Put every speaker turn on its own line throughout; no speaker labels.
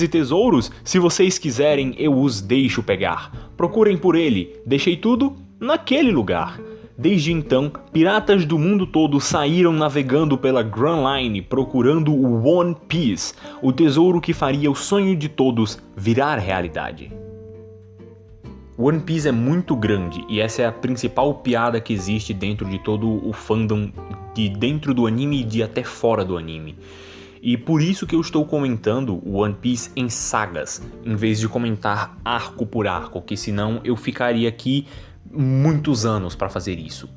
E tesouros, se vocês quiserem, eu os deixo pegar. Procurem por ele, deixei tudo naquele lugar. Desde então, piratas do mundo todo saíram navegando pela Grand Line procurando o One Piece, o tesouro que faria o sonho de todos virar realidade. One Piece é muito grande e essa é a principal piada que existe dentro de todo o fandom, de dentro do anime e de até fora do anime. E por isso que eu estou comentando o One Piece em sagas, em vez de comentar arco por arco, que senão eu ficaria aqui muitos anos para fazer isso.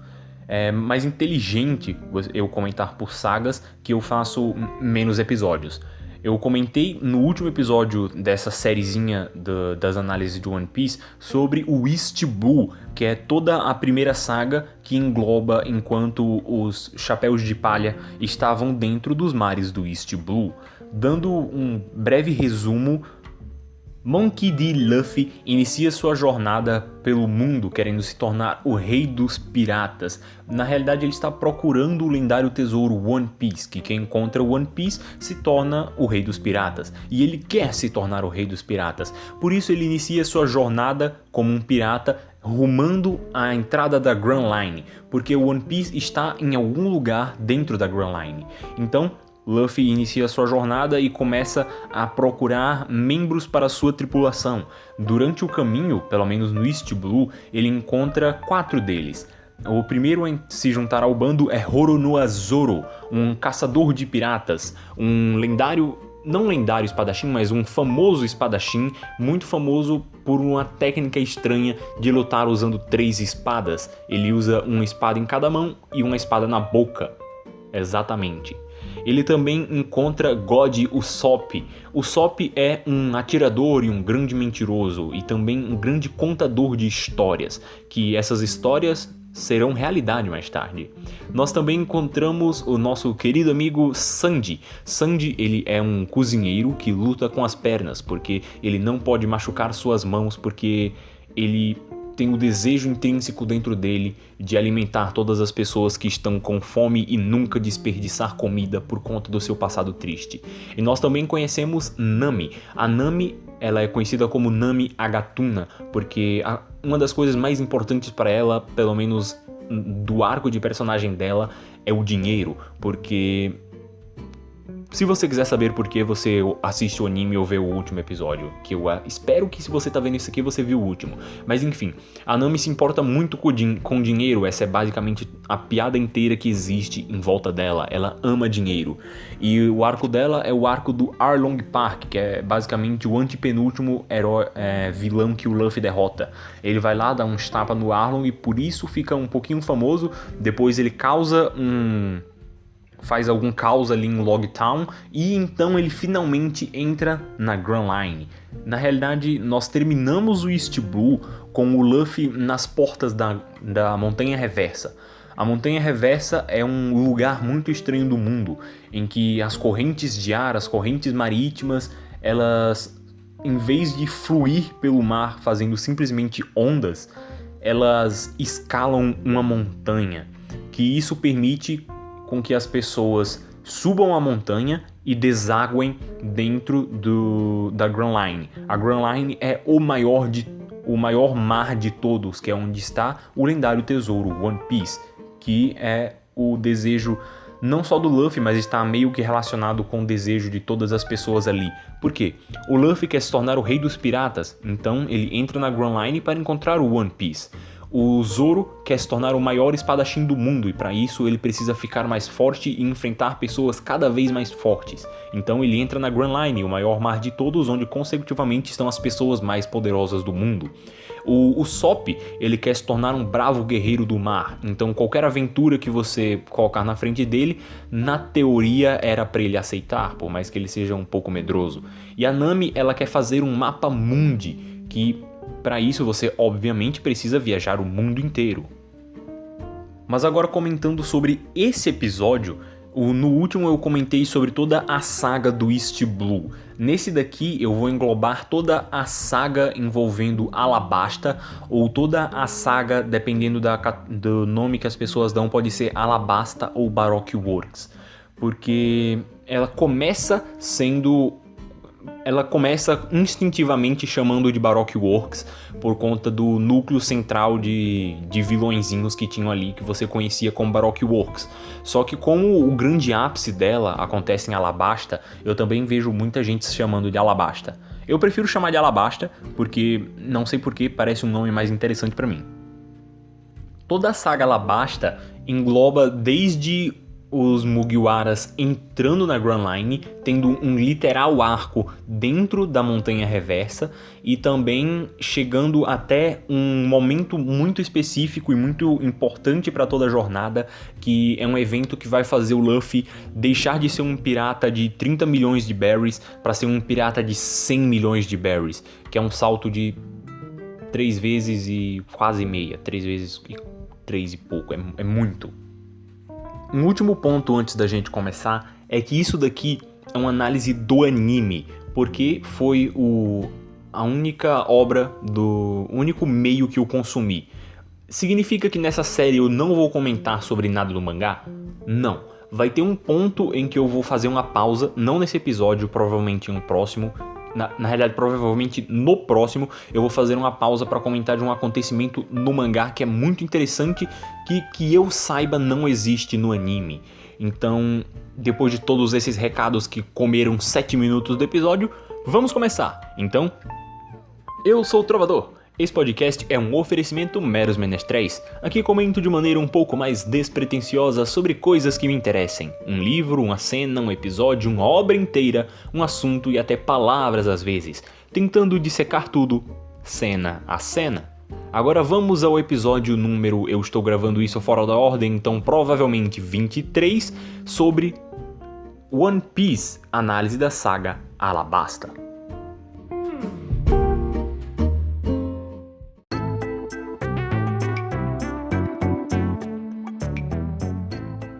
É mais inteligente eu comentar por sagas que eu faço menos episódios. Eu comentei no último episódio dessa sériezinha das análises de One Piece sobre o East Blue, que é toda a primeira saga que engloba enquanto os Chapéus de Palha estavam dentro dos mares do East Blue. Dando um breve resumo, Monkey D. Luffy inicia sua jornada pelo mundo querendo se tornar o rei dos piratas. Na realidade ele está procurando o lendário tesouro One Piece, que quem encontra o One Piece se torna o rei dos piratas. E ele quer se tornar o rei dos piratas. Por isso ele inicia sua jornada como um pirata rumando à entrada da Grand Line, porque o One Piece está em algum lugar dentro da Grand Line. Então Luffy inicia sua jornada e começa a procurar membros para sua tripulação. Durante o caminho, pelo menos no East Blue, ele encontra 4 deles. O primeiro a se juntar ao bando é Roronoa Zoro, um caçador de piratas, um lendário, não lendário espadachim, mas um famoso espadachim, muito famoso por uma técnica estranha de lutar usando 3 espadas. Ele usa uma espada em cada mão e uma espada na boca. Exatamente. Ele também encontra God Usopp. Usopp é um atirador e um grande mentiroso e também um grande contador de histórias, que essas histórias serão realidade mais tarde. Nós também encontramos o nosso querido amigo Sandy. Sandy, ele é um cozinheiro que luta com as pernas, porque ele não pode machucar suas mãos, porque ele tem o desejo intrínseco dentro dele de alimentar todas as pessoas que estão com fome e nunca desperdiçar comida por conta do seu passado triste. E nós também conhecemos Nami. A Nami, ela é conhecida como Nami Agatuna, porque uma das coisas mais importantes para ela, pelo menos do arco de personagem dela, é o dinheiro, porque se você quiser saber por que você assiste o anime ou vê o último episódio, que eu espero que se você tá vendo isso aqui você viu o último. Mas enfim, a Nami se importa muito com dinheiro, essa é basicamente a piada inteira que existe em volta dela, ela ama dinheiro. E o arco dela é o arco do Arlong Park, que é basicamente o antepenúltimo vilão que o Luffy derrota. Ele vai lá, dá uns tapas no Arlong e por isso fica um pouquinho famoso, depois ele faz algum caos ali em Log Town e então ele finalmente entra na Grand Line. Na realidade, nós terminamos o East Blue com o Luffy nas portas da Montanha Reversa. A Montanha Reversa é um lugar muito estranho do mundo, em que as correntes de ar, as correntes marítimas, elas, em vez de fluir pelo mar fazendo simplesmente ondas, elas escalam uma montanha, que isso permite com que as pessoas subam a montanha e desaguem dentro da Grand Line. A Grand Line é o maior mar de todos, que é onde está o lendário tesouro One Piece, que é o desejo não só do Luffy, mas está meio que relacionado com o desejo de todas as pessoas ali. Por quê? O Luffy quer se tornar o rei dos piratas, então ele entra na Grand Line para encontrar o One Piece. O Zoro quer se tornar o maior espadachim do mundo e para isso ele precisa ficar mais forte e enfrentar pessoas cada vez mais fortes. Então ele entra na Grand Line, o maior mar de todos, onde consecutivamente estão as pessoas mais poderosas do mundo. O Usopp, ele quer se tornar um bravo guerreiro do mar, então qualquer aventura que você colocar na frente dele, na teoria era para ele aceitar, por mais que ele seja um pouco medroso. E a Nami, ela quer fazer um mapa mundi, que para isso você obviamente precisa viajar o mundo inteiro. Mas agora comentando sobre esse episódio, no último eu comentei sobre toda a saga do East Blue. Nesse daqui eu vou englobar toda a saga envolvendo Alabasta, ou toda a saga, dependendo do nome que as pessoas dão, pode ser Alabasta ou Baroque Works. Porque ela começa sendo ela começa instintivamente chamando de Baroque Works por conta do núcleo central de vilõezinhos que tinham ali, que você conhecia como Baroque Works. Só que como o grande ápice dela acontece em Alabasta, eu também vejo muita gente se chamando de Alabasta. Eu prefiro chamar de Alabasta, porque não sei porquê, parece um nome mais interessante pra mim. Toda a saga Alabasta engloba desde os Mugiwaras entrando na Grand Line, tendo um literal arco dentro da Montanha Reversa e também chegando até um momento muito específico e muito importante para toda a jornada, que é um evento que vai fazer o Luffy deixar de ser um pirata de 30 milhões de berries para ser um pirata de 100 milhões de berries, que é um salto de 3 vezes e quase meia, 3 vezes e 3 e pouco, é muito. Um último ponto antes da gente começar é que isso daqui é uma análise do anime, porque foi a única obra, o único meio que eu consumi. Significa que nessa série eu não vou comentar sobre nada do mangá? Não. Vai ter um ponto em que eu vou fazer uma pausa, não nesse episódio, provavelmente em um próximo. Na realidade, provavelmente no próximo, eu vou fazer uma pausa para comentar de um acontecimento no mangá que é muito interessante, que eu saiba não existe no anime. Então, depois de todos esses recados que comeram 7 minutos do episódio, vamos começar. Então, eu sou o Trovador. Esse podcast é um oferecimento meros menestréis. Aqui comento de maneira um pouco mais despretensiosa sobre coisas que me interessem. Um livro, uma cena, um episódio, uma obra inteira, um assunto e até palavras às vezes. Tentando dissecar tudo, cena a cena. Agora vamos ao episódio número, eu estou gravando isso fora da ordem, então provavelmente 23, sobre One Piece, análise da saga Alabasta.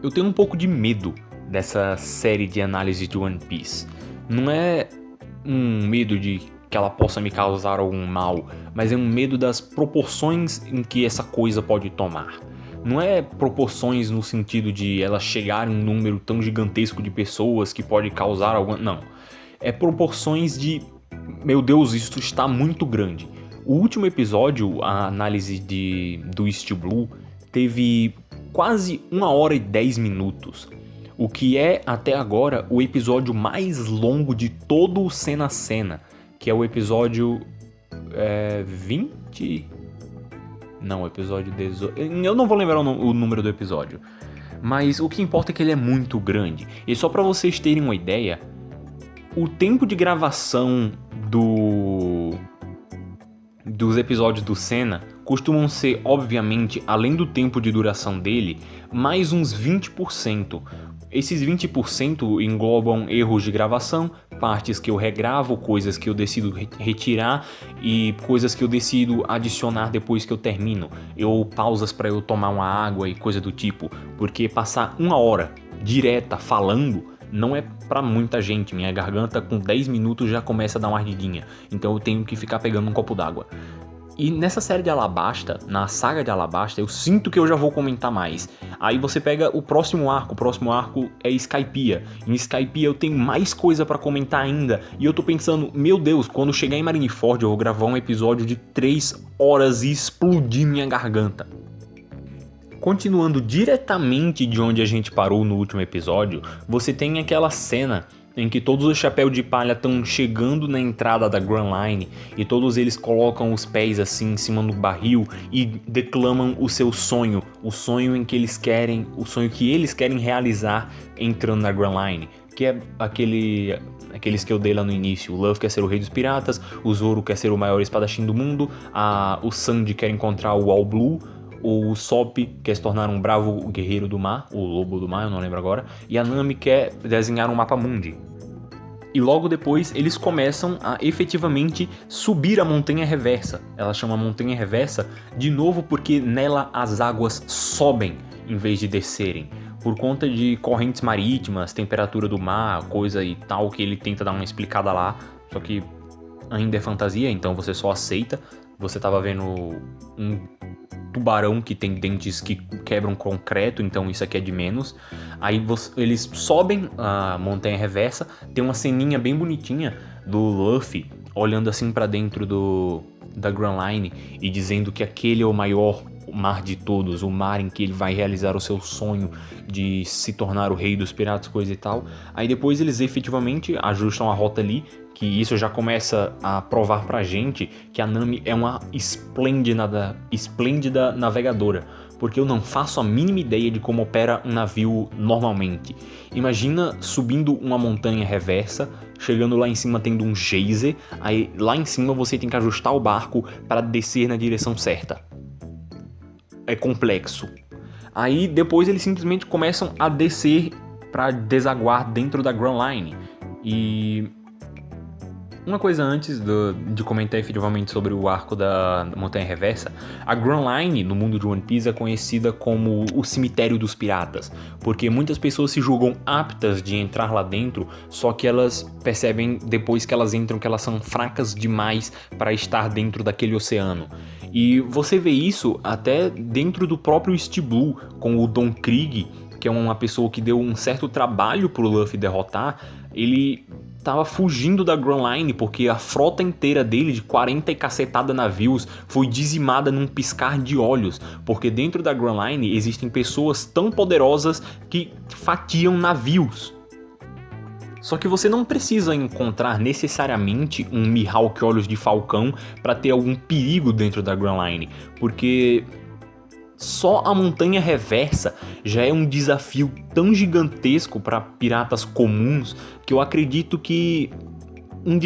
Eu tenho um pouco de medo dessa série de análise de One Piece. Não é um medo de que ela possa me causar algum mal, mas é um medo das proporções em que essa coisa pode tomar. Não é proporções no sentido de ela chegar em um número tão gigantesco de pessoas que pode causar algum... Não. É proporções de... Meu Deus, isso está muito grande. O último episódio, a análise do Steel Blue, teve quase 1 hora e 10 minutos, o que é até agora o episódio mais longo de todo o Cena a Cena, que é o episódio 20? Não, episódio 18. Eu não vou lembrar o número do episódio, mas o que importa é que ele é muito grande. E só para vocês terem uma ideia, o tempo de gravação dos episódios do Senna costumam ser, obviamente, além do tempo de duração dele, mais uns 20%. Esses 20% englobam erros de gravação, partes que eu regravo, coisas que eu decido retirar e coisas que eu decido adicionar depois que eu termino. Ou pausas para eu tomar uma água e coisa do tipo, porque passar 1 hora direta falando não é pra muita gente. Minha garganta com 10 minutos já começa a dar uma ardidinha, então eu tenho que ficar pegando um copo d'água. E nessa série de Alabasta, na saga de Alabasta, eu sinto que eu já vou comentar mais. Aí você pega o próximo arco é Skypiea. Em Skypiea eu tenho mais coisa pra comentar ainda, e eu tô pensando, meu Deus, quando chegar em Marineford eu vou gravar um episódio de 3 horas e explodir minha garganta. Continuando diretamente de onde a gente parou no último episódio, você tem aquela cena em que todos os chapéus de palha estão chegando na entrada da Grand Line e todos eles colocam os pés assim em cima do barril e declamam o seu sonho, o sonho que eles querem realizar entrando na Grand Line, que é aqueles que eu dei lá no início. O Luffy quer ser o rei dos piratas, o Zoro quer ser o maior espadachim do mundo, o Sandy quer encontrar o All Blue, o Sop quer se tornar um bravo guerreiro do mar, o lobo do mar, eu não lembro agora, e a Nami quer desenhar um mapa mundi. E logo depois eles começam a efetivamente subir a Montanha Reversa. Ela chama Montanha Reversa de novo porque nela as águas sobem em vez de descerem, por conta de correntes marítimas, temperatura do mar, coisa e tal, que ele tenta dar uma explicada lá, só que ainda é fantasia, então você só aceita. Você tava vendo tubarão que tem dentes que quebram concreto, então isso aqui é de menos. Aí eles sobem a montanha reversa, tem uma ceninha bem bonitinha do Luffy olhando assim pra dentro da Grand Line e dizendo que aquele é o maior mar de todos, o mar em que ele vai realizar o seu sonho de se tornar o rei dos piratas, coisa e tal. Aí depois eles efetivamente ajustam a rota ali, que isso já começa a provar pra gente que a Nami é uma esplêndida navegadora, porque eu não faço a mínima ideia de como opera um navio normalmente. Imagina subindo uma montanha reversa, chegando lá em cima tendo um geyser, aí lá em cima você tem que ajustar o barco para descer na direção certa. É complexo. Aí depois eles simplesmente começam a descer para desaguar dentro da Grand Line. E uma coisa antes de comentar efetivamente sobre o arco da Montanha Reversa, a Grand Line no mundo de One Piece é conhecida como o cemitério dos piratas, porque muitas pessoas se julgam aptas de entrar lá dentro, só que elas percebem depois que elas entram que elas são fracas demais para estar dentro daquele oceano. E você vê isso até dentro do próprio East Blue, com o Don Krieg, que é uma pessoa que deu um certo trabalho pro Luffy derrotar. Ele tava fugindo da Grand Line porque a frota inteira dele, de 40 e cacetada navios, foi dizimada num piscar de olhos, porque dentro da Grand Line existem pessoas tão poderosas que fatiam navios. Só que você não precisa encontrar necessariamente um Mihawk Olhos de Falcão para ter algum perigo dentro da Grand Line, porque só a Montanha Reversa já é um desafio tão gigantesco para piratas comuns que eu acredito que um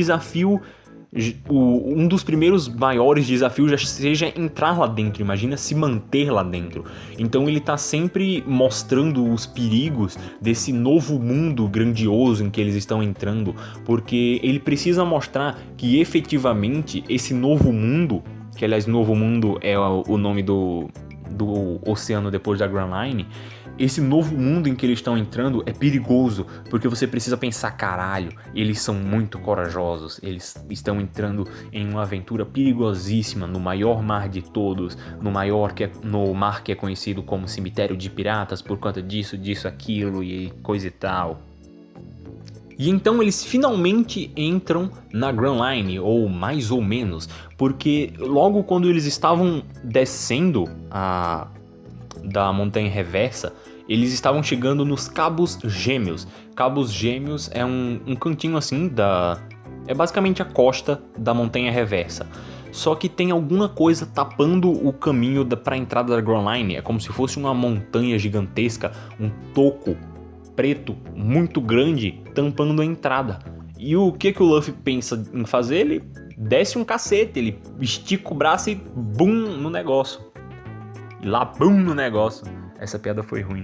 dos primeiros maiores desafios já seja entrar lá dentro, imagina se manter lá dentro. Então ele tá sempre mostrando os perigos desse novo mundo grandioso em que eles estão entrando, porque ele precisa mostrar que efetivamente esse novo mundo, que aliás novo mundo é o nome do oceano depois da Grand Line, esse novo mundo em que eles estão entrando é perigoso, porque você precisa pensar, caralho, eles são muito corajosos, eles estão entrando em uma aventura perigosíssima no maior mar de todos, no mar que é conhecido como cemitério de piratas por conta disso, aquilo e coisa e tal. E então eles finalmente entram na Grand Line, ou mais ou menos, porque logo quando eles estavam descendo da Montanha Reversa, eles estavam chegando nos Cabos Gêmeos. Cabos Gêmeos é um cantinho assim é basicamente a costa da Montanha Reversa. Só que tem alguma coisa tapando o caminho para a entrada da Grand Line. É como se fosse uma montanha gigantesca, um toco preto muito grande tampando a entrada. E o que o Luffy pensa em fazer? Ele desce um cacete, ele estica o braço e bum no negócio. E lá bum no negócio. Essa piada foi ruim.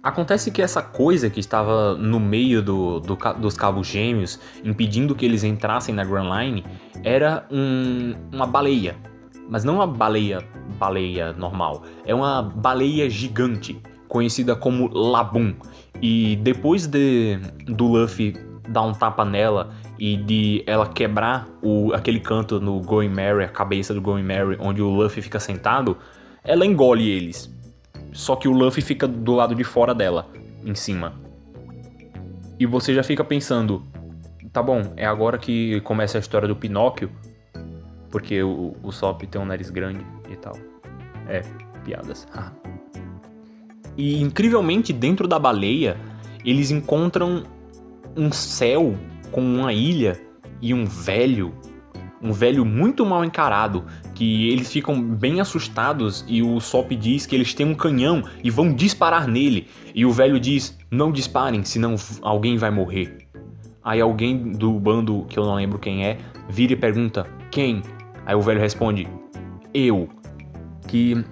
Acontece que essa coisa que estava no meio dos Cabos Gêmeos, impedindo que eles entrassem na Grand Line, era uma baleia. Mas não uma baleia normal, é uma baleia gigante, conhecida como Laboon. E depois do Luffy dar um tapa nela e de ela quebrar aquele canto no Going Merry, a cabeça do Going Merry, onde o Luffy fica sentado, ela engole eles. Só que o Luffy fica do lado de fora dela, em cima. E você já fica pensando, tá bom, é agora que começa a história do Pinóquio, porque o Sop tem um nariz grande e tal. Piadas. E incrivelmente dentro da baleia, eles encontram um céu com uma ilha e um velho muito mal encarado, que eles ficam bem assustados e o Sop diz que eles têm um canhão e vão disparar nele. E o velho diz, não disparem, senão alguém vai morrer. Aí alguém do bando, que eu não lembro quem é, vira e pergunta, quem? Aí o velho responde, eu. Que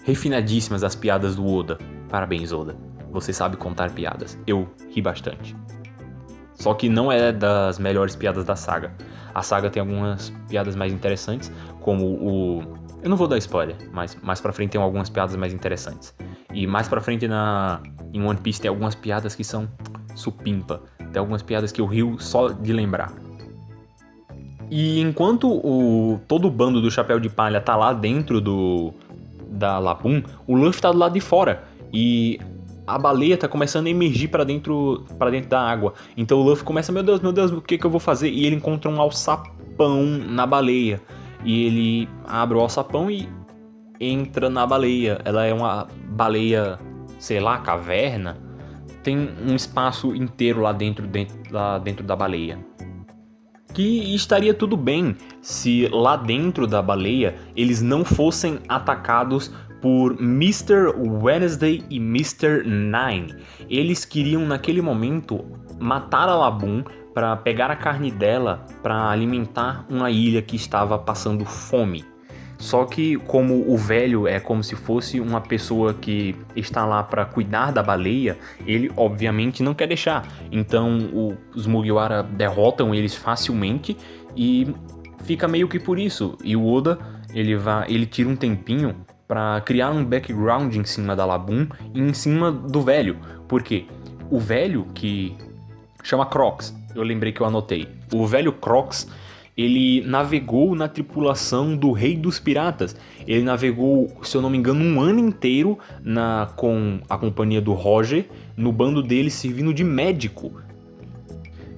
refinadíssimas as piadas do Oda. Parabéns, Oda. Você sabe contar piadas. Eu ri bastante. Só que não é das melhores piadas da saga. A saga tem algumas piadas mais interessantes, como eu não vou dar spoiler, mas mais pra frente tem algumas piadas mais interessantes. E mais pra frente em One Piece tem algumas piadas que são supimpa. Tem algumas piadas que eu rio só de lembrar. E enquanto todo o bando do Chapéu de Palha tá lá dentro da Laboon, o Luffy tá do lado de fora. E a baleia tá começando a emergir pra dentro da água. Então o Luffy começa, meu Deus, o que eu vou fazer? E ele encontra um alçapão na baleia. E ele abre o alçapão e entra na baleia. Ela é uma baleia, sei lá, caverna. Tem um espaço inteiro lá dentro da baleia. Que estaria tudo bem se lá dentro da baleia eles não fossem atacados por Mr. Wednesday e Mr. Nine. Eles queriam naquele momento matar a Laboon para pegar a carne dela para alimentar uma ilha que estava passando fome. Só que como o velho é como se fosse uma pessoa que está lá para cuidar da baleia, ele obviamente não quer deixar. Então os Mugiwara derrotam eles facilmente e fica meio que por isso. E o Oda ele tira um tempinho para criar um background em cima da Laboon e em cima do velho. Porque o velho que chama Crocs, eu lembrei que eu anotei. O velho Crocs, ele navegou na tripulação do Rei dos Piratas. Ele navegou, se eu não me engano, um ano inteiro com a companhia do Roger, no bando dele servindo de médico.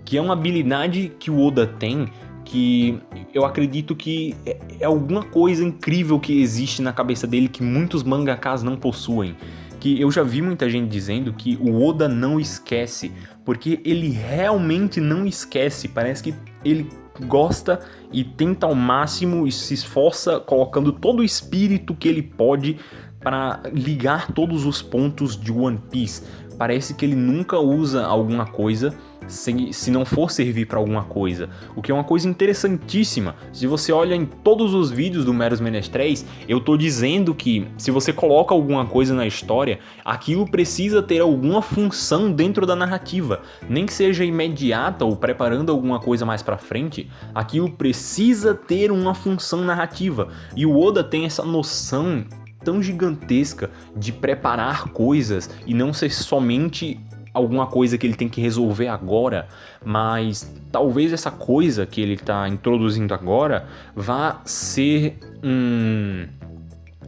Que é uma habilidade que o Oda tem, que eu acredito que é alguma coisa incrível que existe na cabeça dele que muitos mangakas não possuem. Que eu já vi muita gente dizendo que o Oda não esquece, porque ele realmente não esquece. Parece que ele gosta e tenta ao máximo e se esforça colocando todo o espírito que ele pode para ligar todos os pontos de One Piece. Parece que ele nunca usa alguma coisa se não for servir para alguma coisa, o que é uma coisa interessantíssima. Se você olha em todos os vídeos do Meros Menestréis, eu tô dizendo que se você coloca alguma coisa na história, aquilo precisa ter alguma função dentro da narrativa, nem que seja imediata ou preparando alguma coisa mais para frente, aquilo precisa ter uma função narrativa. E o Oda tem essa noção tão gigantesca de preparar coisas e não ser somente alguma coisa que ele tem que resolver agora, mas talvez essa coisa que ele está introduzindo agora vá ser um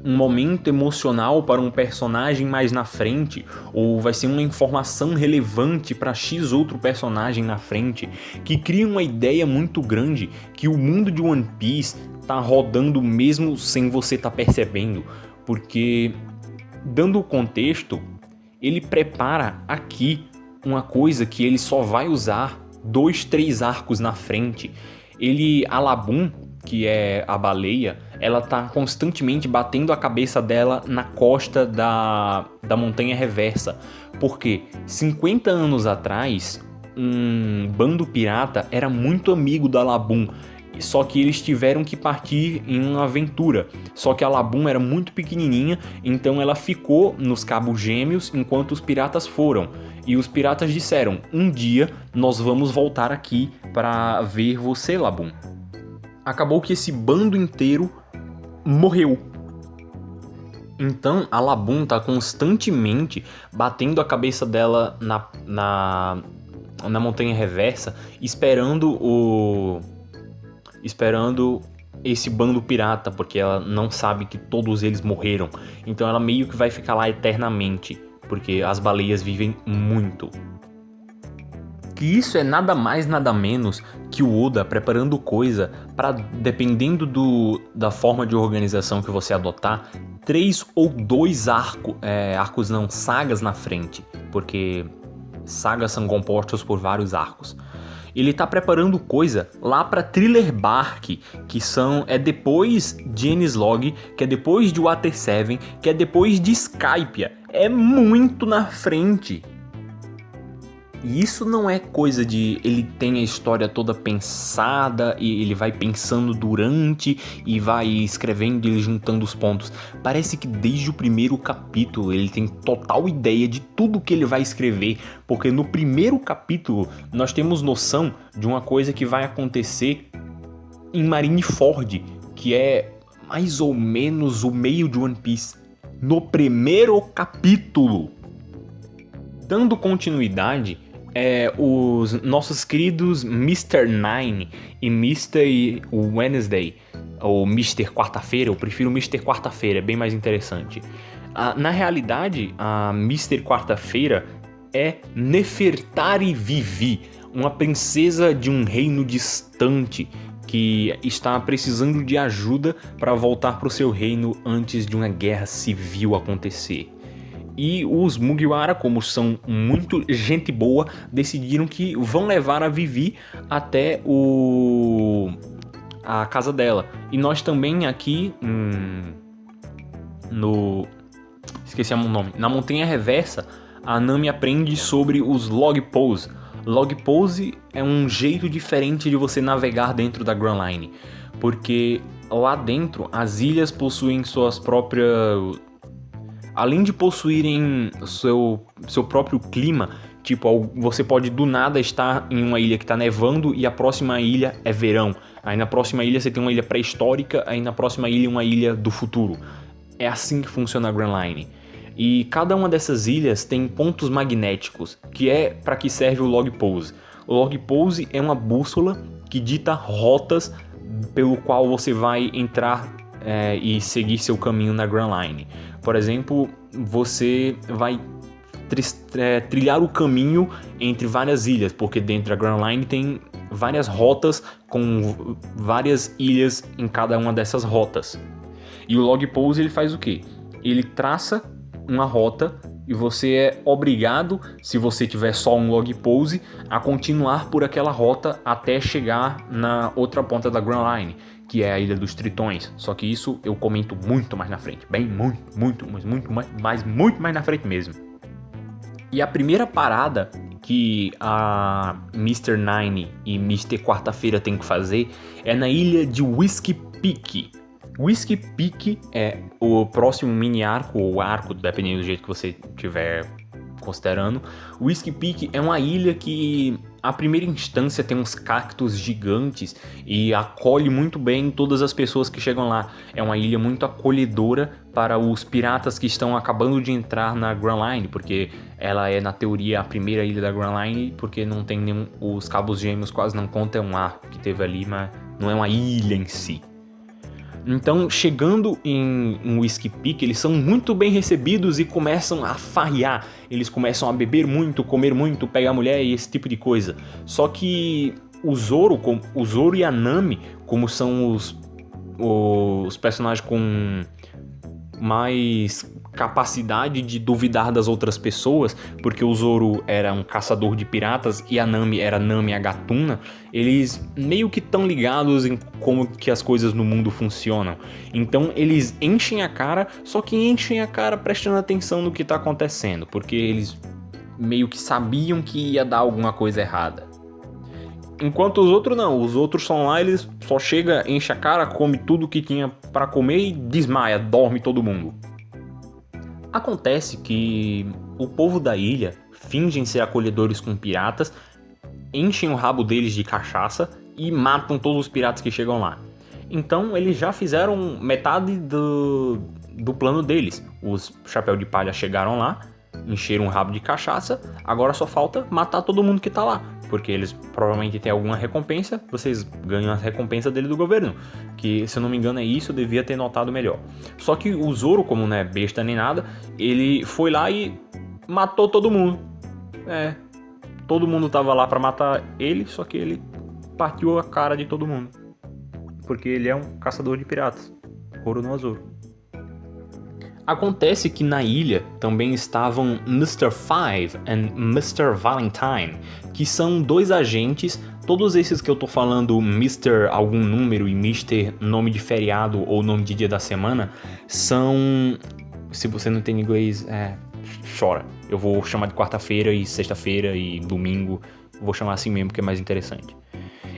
momento emocional para um personagem mais na frente, ou vai ser uma informação relevante para X outro personagem na frente, que cria uma ideia muito grande que o mundo de One Piece está rodando mesmo sem você estar percebendo, porque, dando o contexto, ele prepara aqui uma coisa que ele só vai usar 2, 3 arcos na frente. A Laboon, que é a baleia, ela tá constantemente batendo a cabeça dela na costa da montanha reversa. Porque 50 anos atrás, um bando pirata era muito amigo da Laboon. Só que eles tiveram que partir em uma aventura. Só que a Laboon era muito pequenininha, então ela ficou nos Cabos Gêmeos enquanto os piratas foram. E os piratas disseram, um dia nós vamos voltar aqui para ver você, Laboon. Acabou que esse bando inteiro morreu. Então a Laboon tá constantemente batendo a cabeça dela na montanha reversa, esperando esse bando pirata, porque ela não sabe que todos eles morreram. Então ela meio que vai ficar lá eternamente, porque as baleias vivem muito. Que isso é nada mais nada menos que o Oda preparando coisa para, dependendo da forma de organização que você adotar, 3 ou 2 sagas na frente, porque sagas são compostas por vários arcos. Ele tá preparando coisa lá pra Thriller Bark, que é depois de Enies Lobby, que é depois de Water 7, que é depois de Skypiea. É muito na frente. E isso não é coisa de ele tem a história toda pensada e ele vai pensando durante e vai escrevendo e juntando os pontos. Parece que desde o primeiro capítulo ele tem total ideia de tudo que ele vai escrever, porque no primeiro capítulo nós temos noção de uma coisa que vai acontecer em Marineford, que é mais ou menos o meio de One Piece. No primeiro capítulo. Dando continuidade, Os nossos queridos Mr. Nine e Mr. Wednesday, ou Mr. Quarta-feira, eu prefiro Mr. Quarta-feira, é bem mais interessante. Na realidade, a Mr. Quarta-feira é Nefertari Vivi, uma princesa de um reino distante que está precisando de ajuda para voltar para o seu reino antes de uma guerra civil acontecer. E os Mugiwara, como são muito gente boa, decidiram que vão levar a Vivi até a casa dela. E nós também aqui esqueci o nome. Na Montanha Reversa, a Nami aprende sobre os Log Pose. Log Pose é um jeito diferente de você navegar dentro da Grand Line, porque lá dentro as ilhas possuem suas próprias... Além de possuírem seu próprio clima, tipo, você pode do nada estar em uma ilha que está nevando e a próxima ilha é verão. Aí na próxima ilha você tem uma ilha pré-histórica, aí na próxima ilha uma ilha do futuro. É assim que funciona a Grand Line. E cada uma dessas ilhas tem pontos magnéticos, que é para que serve o Log Pose. O Log Pose é uma bússola que dita rotas pelo qual você vai entrar e seguir seu caminho na Grand Line. Por exemplo, você vai trilhar o caminho entre várias ilhas, porque dentro da Grand Line tem várias rotas com várias ilhas em cada uma dessas rotas. E o Log Pose ele faz o quê? Ele traça uma rota e você é obrigado, se você tiver só um Log Pose, a continuar por aquela rota até chegar na outra ponta da Grand Line, que é a Ilha dos Tritões. Só que isso eu comento muito mais na frente. Bem, muito mais na frente mesmo. E a primeira parada que a Mr. Nine e Mr. Quarta-feira tem que fazer é na ilha de Whiskey Peak. Whiskey Peak é o próximo mini arco, ou arco, dependendo do jeito que você estiver considerando. Whiskey Peak é uma ilha que, à primeira instância, tem uns cactos gigantes e acolhe muito bem todas as pessoas que chegam lá. É uma ilha muito acolhedora para os piratas que estão acabando de entrar na Grand Line, porque ela é, na teoria, a primeira ilha da Grand Line, porque não tem nenhum... Os Cabos Gêmeos quase não contam, é um arco que teve ali, mas não é uma ilha em si. Então, chegando em Whiskey Peak, eles são muito bem recebidos e começam a farrear. Eles começam a beber muito, comer muito, pegar mulher e esse tipo de coisa. Só que o Zoro e a Nami, como são os personagens com mais capacidade de duvidar das outras pessoas, porque o Zoro era um caçador de piratas e a Nami era Nami a gatuna, eles meio que estão ligados em como que as coisas no mundo funcionam. Então eles enchem a cara, só que enchem a cara prestando atenção no que está acontecendo, porque eles meio que sabiam que ia dar alguma coisa errada. Enquanto os outros não, os outros são lá, eles só chega, enche a cara, come tudo que tinha para comer e desmaia, dorme todo mundo. Acontece que o povo da ilha fingem ser acolhedores com piratas, enchem o rabo deles de cachaça e matam todos os piratas que chegam lá. Então eles já fizeram metade do plano deles. Os Chapéu de Palha chegaram lá, encheram o rabo de cachaça, agora só falta matar todo mundo que tá lá, porque eles provavelmente têm alguma recompensa, vocês ganham a recompensa dele do governo, que se eu não me engano é isso, eu devia ter notado melhor. Só que o Zoro, como não é besta nem nada, ele foi lá e matou todo mundo. Todo mundo tava lá pra matar ele, só que ele partiu a cara de todo mundo, porque ele é um caçador de piratas, Oro no Zoro. Acontece que na ilha também estavam Mr. Five e Mr. Valentine, que são dois agentes. Todos esses que eu tô falando, Mr. algum número e Mr. nome de feriado ou nome de dia da semana, são... Se você não tem inglês, chora. Eu vou chamar de quarta-feira e sexta-feira e domingo. Vou chamar assim mesmo, porque é mais interessante.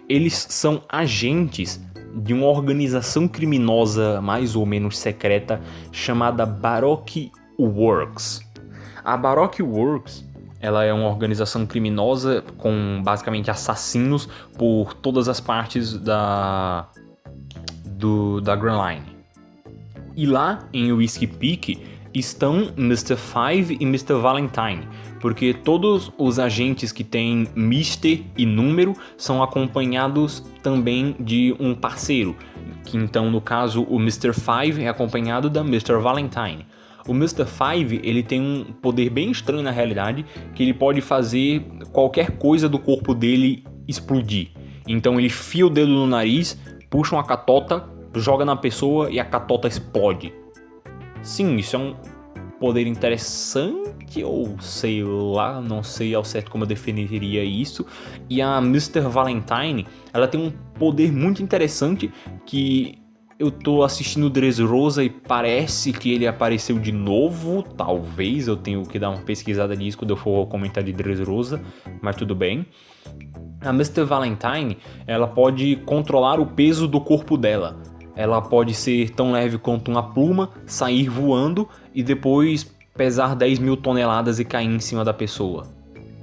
Eles são agentes de uma organização criminosa mais ou menos secreta chamada Baroque Works. A Baroque Works, ela é uma organização criminosa com basicamente assassinos por todas as partes da Grand Line. E lá em Whiskey Peak, estão Mr. Five e Mr. Valentine, porque todos os agentes que têm Mr. e número são acompanhados também de um parceiro, que então no caso o Mr. Five é acompanhado da Mr. Valentine. O Mr. Five, ele tem um poder bem estranho na realidade, que ele pode fazer qualquer coisa do corpo dele explodir. Então ele fia o dedo no nariz, puxa uma catota, joga na pessoa e a catota explode. Sim, isso é um poder interessante, ou sei lá, não sei ao certo como eu definiria isso. E a Mr. Valentine, ela tem um poder muito interessante que eu tô assistindo Dressrosa e parece que ele apareceu de novo. Talvez eu tenha que dar uma pesquisada nisso quando eu for comentar de Dressrosa, mas tudo bem. A Mr. Valentine, ela pode controlar o peso do corpo dela. Ela pode ser tão leve quanto uma pluma, sair voando e depois pesar 10 mil toneladas e cair em cima da pessoa.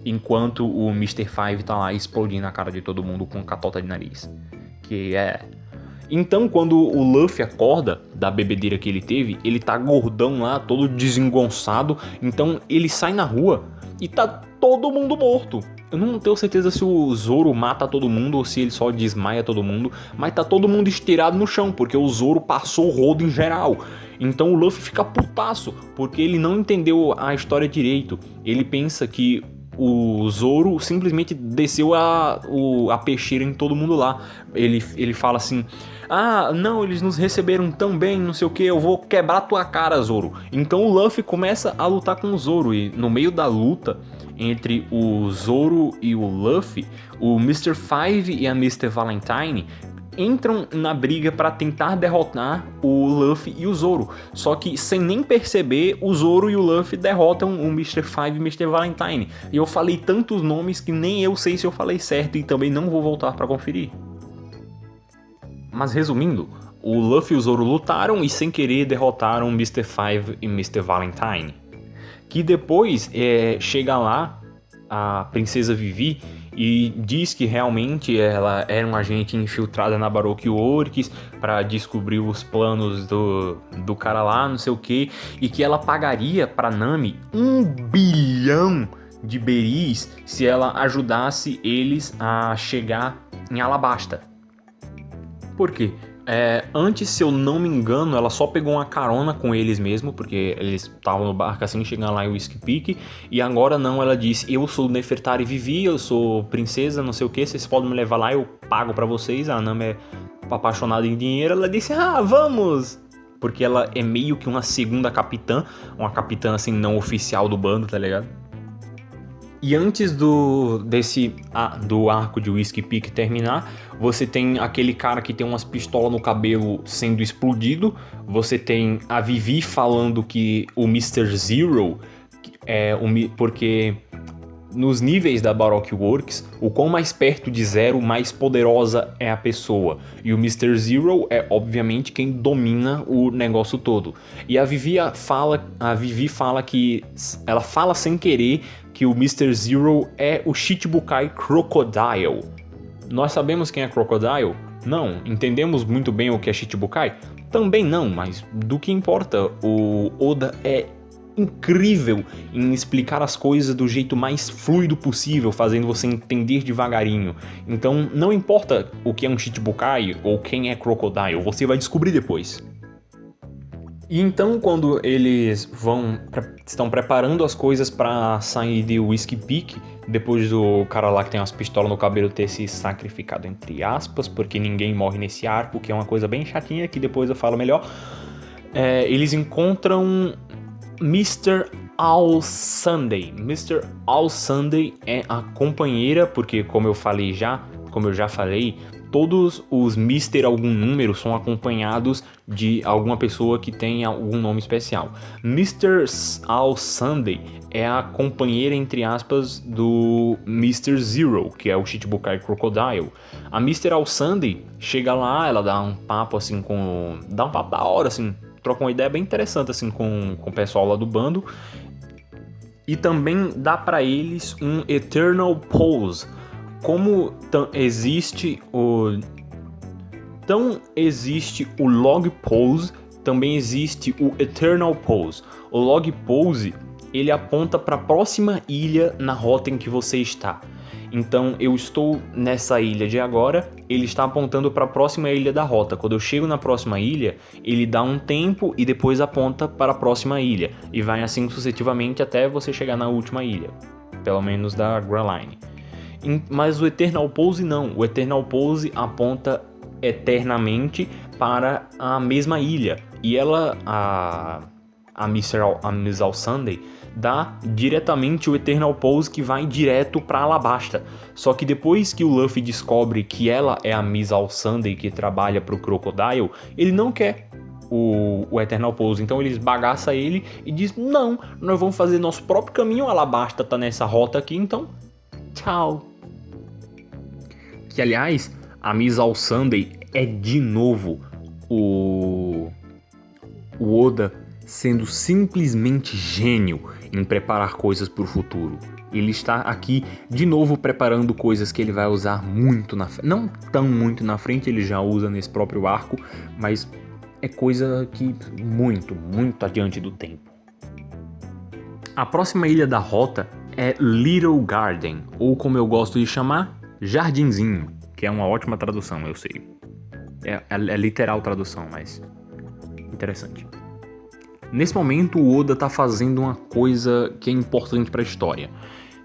Enquanto o Mr. Five tá lá explodindo a cara de todo mundo com catota de nariz. Que é... Então, quando o Luffy acorda da bebedeira que ele teve, ele tá gordão lá, todo desengonçado. Então, ele sai na rua e tá todo mundo morto. Eu não tenho certeza se o Zoro mata todo mundo ou se ele só desmaia todo mundo, mas tá todo mundo estirado no chão, porque o Zoro passou o rodo em geral. Então o Luffy fica putaço, porque ele não entendeu a história direito. Ele pensa que o Zoro simplesmente desceu a peixeira em todo mundo lá. Ele fala assim: ah, não, eles nos receberam tão bem, não sei o que, eu vou quebrar tua cara, Zoro. Então o Luffy começa a lutar com o Zoro, e no meio da luta entre o Zoro e o Luffy, o Mr. Five e a Mr. Valentine entram na briga para tentar derrotar o Luffy e o Zoro. Só que sem nem perceber, o Zoro e o Luffy derrotam o Mr. Five e o Mr. Valentine. E eu falei tantos nomes que nem eu sei se eu falei certo e também não vou voltar para conferir. Mas resumindo, o Luffy e o Zoro lutaram e sem querer derrotaram o Mr. Five e Mr. Valentine. Que depois chega lá a Princesa Vivi e diz que realmente ela era uma agente infiltrada na Baroque Works para descobrir os planos do cara lá, não sei o que, e que ela pagaria para Nami 1 bilhão de beris se ela ajudasse eles a chegar em Alabasta. Por quê? Antes, se eu não me engano, ela só pegou uma carona com eles mesmo, porque eles estavam no barco assim, chegando lá em Whiskey Peak, e agora não, ela disse: eu sou Nefertari Vivi, eu sou princesa, não sei o que, vocês podem me levar lá, eu pago pra vocês. A Nami é apaixonada em dinheiro, ela disse: ah, vamos! Porque ela é meio que uma segunda capitã, uma capitã assim não oficial do bando, tá ligado? E antes do arco de Whiskey Peak terminar, você tem aquele cara que tem umas pistolas no cabelo sendo explodido. Você tem a Vivi falando que o Mr. Zero porque nos níveis da Baroque Works, o quão mais perto de zero, mais poderosa é a pessoa. E o Mr. Zero é obviamente quem domina o negócio todo. E a Vivi fala que ela fala sem querer que o Mr. Zero é o Shichibukai Crocodile. Nós sabemos quem é Crocodile? Não. Entendemos muito bem o que é Shichibukai? Também não, mas do que importa? O Oda é incrível em explicar as coisas do jeito mais fluido possível, fazendo você entender devagarinho. Então não importa o que é um Shichibukai ou quem é Crocodile, você vai descobrir depois. E então, quando eles estão preparando as coisas para sair de Whiskey Peak, depois do cara lá que tem umas pistolas no cabelo ter se sacrificado, entre aspas, porque ninguém morre nesse arco, que é uma coisa bem chatinha, que depois eu falo melhor, eles encontram Mr. All Sunday. Mr. All Sunday é a companheira, porque como eu já falei, todos os Mr. algum número são acompanhados de alguma pessoa que tem algum nome especial. Mr. All Sunday é a companheira, entre aspas, do Mr. Zero, que é o Shichibukai Crocodile. A Mr. All Sunday chega lá, ela dá um papo assim dá um papo da hora, assim, troca uma ideia bem interessante assim com o pessoal lá do bando. E também dá pra eles um Eternal Pose. Como existe o Log Pose, também existe o Eternal Pose. O Log Pose, ele aponta para a próxima ilha na rota em que você está. Então eu estou nessa ilha de agora, ele está apontando para a próxima ilha da rota. Quando eu chego na próxima ilha, ele dá um tempo e depois aponta para a próxima ilha. E vai assim sucessivamente até você chegar na última ilha, pelo menos da Grand Line. Mas o Eternal Pose não, o Eternal Pose aponta eternamente para a mesma ilha. E ela, a Miss All Sunday, dá diretamente o Eternal Pose que vai direto para Alabasta. Só que depois que o Luffy descobre que ela é a Miss All Sunday que trabalha pro Crocodile, ele não quer o Eternal Pose. Então ele esbagaça ele e diz: não, nós vamos fazer nosso próprio caminho, Alabasta tá nessa rota aqui, então tchau. Que aliás, a Miss All Sunday é de novo o Oda sendo simplesmente gênio em preparar coisas para o futuro. Ele está aqui de novo preparando coisas que ele vai usar muito na frente. Não tão muito na frente, ele já usa nesse próprio arco, mas é coisa que muito adiante do tempo. A próxima ilha da rota é Little Garden, ou como eu gosto de chamar, Jardinzinho, que é uma ótima tradução, eu sei. É literal tradução, mas interessante. Nesse momento, o Oda tá fazendo uma coisa que é importante para a história.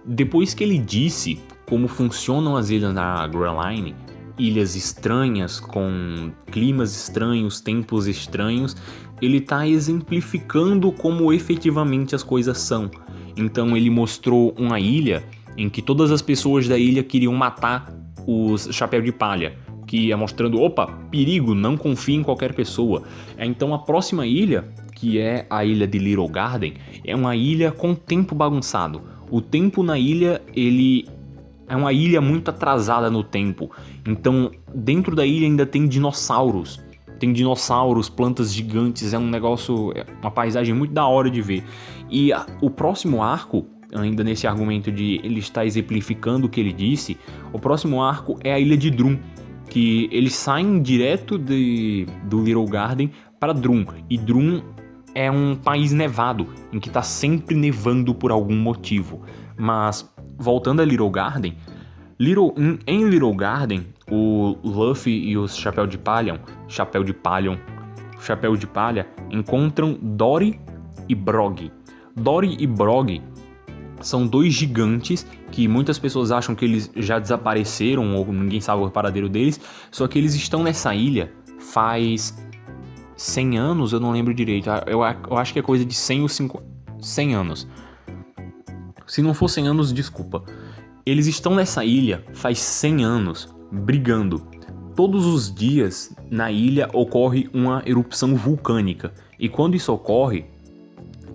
Depois que ele disse como funcionam as ilhas da Grand Line, ilhas estranhas, com climas estranhos, tempos estranhos, ele tá exemplificando como efetivamente as coisas são. Então ele mostrou uma ilha em que todas as pessoas da ilha queriam matar os Chapéu de Palha, que ia mostrando, opa, perigo, não confie em qualquer pessoa. Então a próxima ilha, que é a ilha de Little Garden, é uma ilha com tempo bagunçado. O tempo na ilha, ele é uma ilha muito atrasada no tempo. Então, dentro da ilha ainda tem dinossauros. Tem dinossauros, plantas gigantes, é um negócio, é uma paisagem muito da hora de ver. E o próximo arco, ainda nesse argumento de ele estar exemplificando o que ele disse, o próximo arco é a ilha de Drum, que eles saem direto do Little Garden para Drum. E Drum é um país nevado, em que está sempre nevando por algum motivo. Mas, voltando a Little Garden, em Little Garden, o Luffy e os Chapéu de Palha encontram Dory e Brog. Dory e Brog são dois gigantes que muitas pessoas acham que eles já desapareceram ou ninguém sabe o paradeiro deles, só que eles estão nessa ilha faz 100 anos, eu não lembro direito, eu acho que é coisa de 100 ou 100 anos. Se não for 100 anos, desculpa. Eles estão nessa ilha faz 100 anos, brigando. Todos os dias na ilha ocorre uma erupção vulcânica, e quando isso ocorre,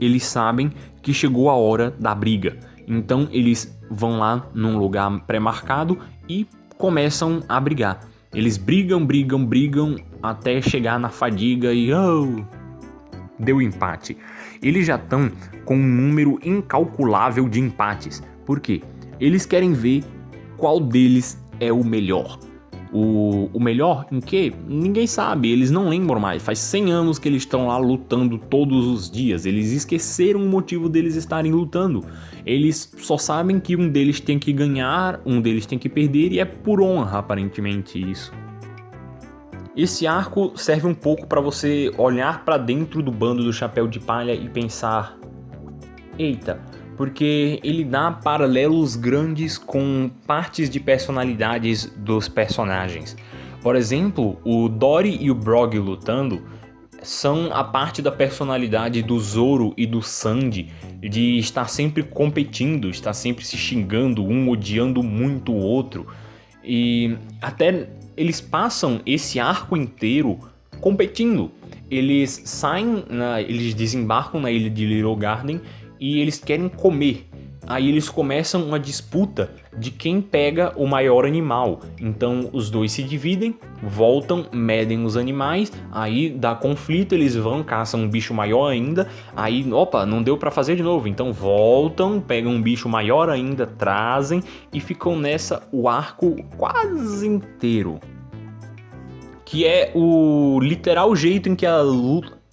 eles sabem que chegou a hora da briga. Então eles vão lá num lugar pré-marcado e começam a brigar. Eles brigam até chegar na fadiga e deu empate. Eles já estão com um número incalculável de empates. Por quê? Eles querem ver qual deles é o melhor. O melhor em quê? Ninguém sabe, eles não lembram mais. Faz 100 anos que eles estão lá lutando todos os dias. Eles esqueceram o motivo deles estarem lutando. Eles só sabem que um deles tem que ganhar, um deles tem que perder, e é por honra, aparentemente, isso. Esse arco serve um pouco para você olhar para dentro do bando do Chapéu de Palha e pensar: eita, porque ele dá paralelos grandes com partes de personalidades dos personagens. Por exemplo, o Dory e o Brog lutando são a parte da personalidade do Zoro e do Sandy, de estar sempre competindo, estar sempre se xingando, um odiando muito o outro. E até eles passam esse arco inteiro competindo. Eles eles desembarcam na ilha de Little Garden e eles querem comer. Aí eles começam uma disputa de quem pega o maior animal. Então os dois se dividem, voltam, medem os animais, aí dá conflito, eles vão, caçam um bicho maior ainda, aí, opa, não deu pra fazer de novo, então voltam, pegam um bicho maior ainda, trazem e ficam nessa o arco quase inteiro. Que é o literal jeito em que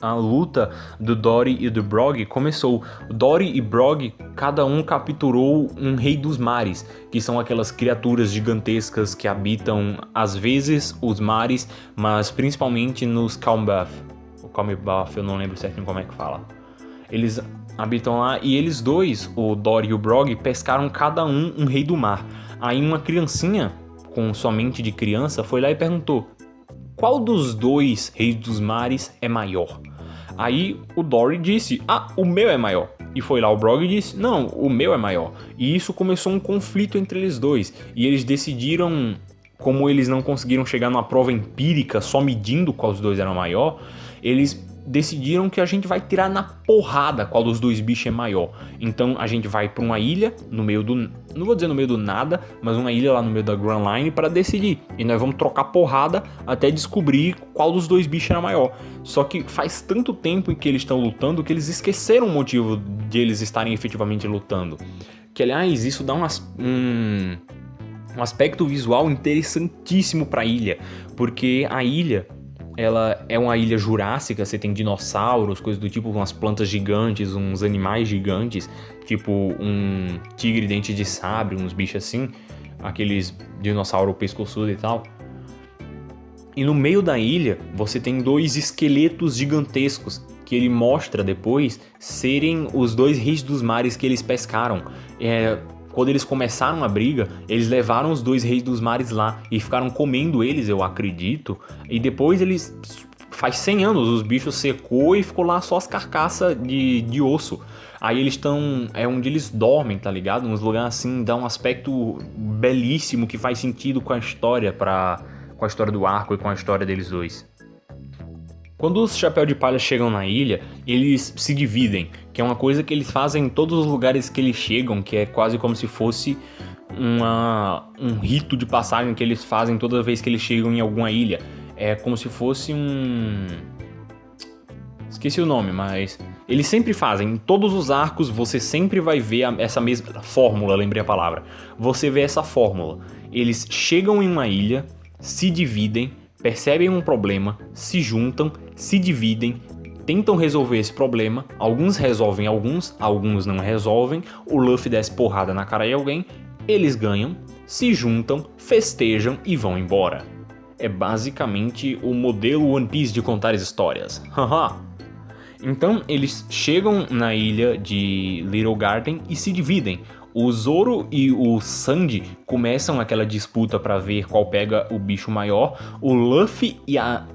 a luta do Dory e do Brog começou. Dory e Brog, cada um capturou um rei dos mares, que são aquelas criaturas gigantescas que habitam, às vezes, os mares, mas principalmente nos Calmbath. O Calmbath, eu não lembro certinho como é que fala. Eles habitam lá e eles dois, o Dory e o Brog, pescaram cada um rei do mar. Aí uma criancinha, com sua mente de criança, foi lá e perguntou: qual dos dois reis dos mares é maior? Aí o Dory disse: o meu é maior. E foi lá o Brog e disse: não, o meu é maior. E isso começou um conflito entre eles dois. E eles decidiram, como eles não conseguiram chegar numa prova empírica só medindo qual dos dois era maior, eles decidiram que a gente vai tirar na porrada qual dos dois bichos é maior. Então a gente vai pra uma ilha no meio do... não vou dizer no meio do nada, mas uma ilha lá no meio da Grand Line para decidir. E nós vamos trocar porrada até descobrir qual dos dois bichos era maior. Só que faz tanto tempo em que eles estão lutando que eles esqueceram o motivo de eles estarem efetivamente lutando. Que, aliás, isso dá um aspecto visual interessantíssimo pra ilha. Porque a ilha... ela é uma ilha jurássica, você tem dinossauros, coisas do tipo, umas plantas gigantes, uns animais gigantes, tipo um tigre dente de sabre, uns bichos assim, aqueles dinossauro pescoçudo e tal. E no meio da ilha, você tem dois esqueletos gigantescos, que ele mostra depois serem os dois reis dos mares que eles pescaram. Quando eles começaram a briga, eles levaram os dois reis dos mares lá e ficaram comendo eles, eu acredito. E depois eles... faz 100 anos, os bichos secou e ficou lá só as carcaças de osso. Aí eles estão... é onde eles dormem, tá ligado? Uns lugares assim, dá um aspecto belíssimo que faz sentido com a história, com a história do arco e com a história deles dois. Quando os Chapéu de Palha chegam na ilha, eles se dividem, que é uma coisa que eles fazem em todos os lugares que eles chegam, que é quase como se fosse um rito de passagem que eles fazem toda vez que eles chegam em alguma ilha. É como se fosse esqueci o nome, mas eles sempre fazem. Em todos os arcos você sempre vai ver essa mesma fórmula, lembrei a palavra. Você vê essa fórmula. Eles chegam em uma ilha, se dividem, percebem um problema, se juntam, se dividem, tentam resolver esse problema, alguns resolvem alguns não resolvem, o Luffy desce porrada na cara de alguém, eles ganham, se juntam, festejam e vão embora. É basicamente o modelo One Piece de contar as histórias. Haha! Então eles chegam na ilha de Little Garden e se dividem. O Zoro e o Sandy começam aquela disputa para ver qual pega o bicho maior. O Luffy e a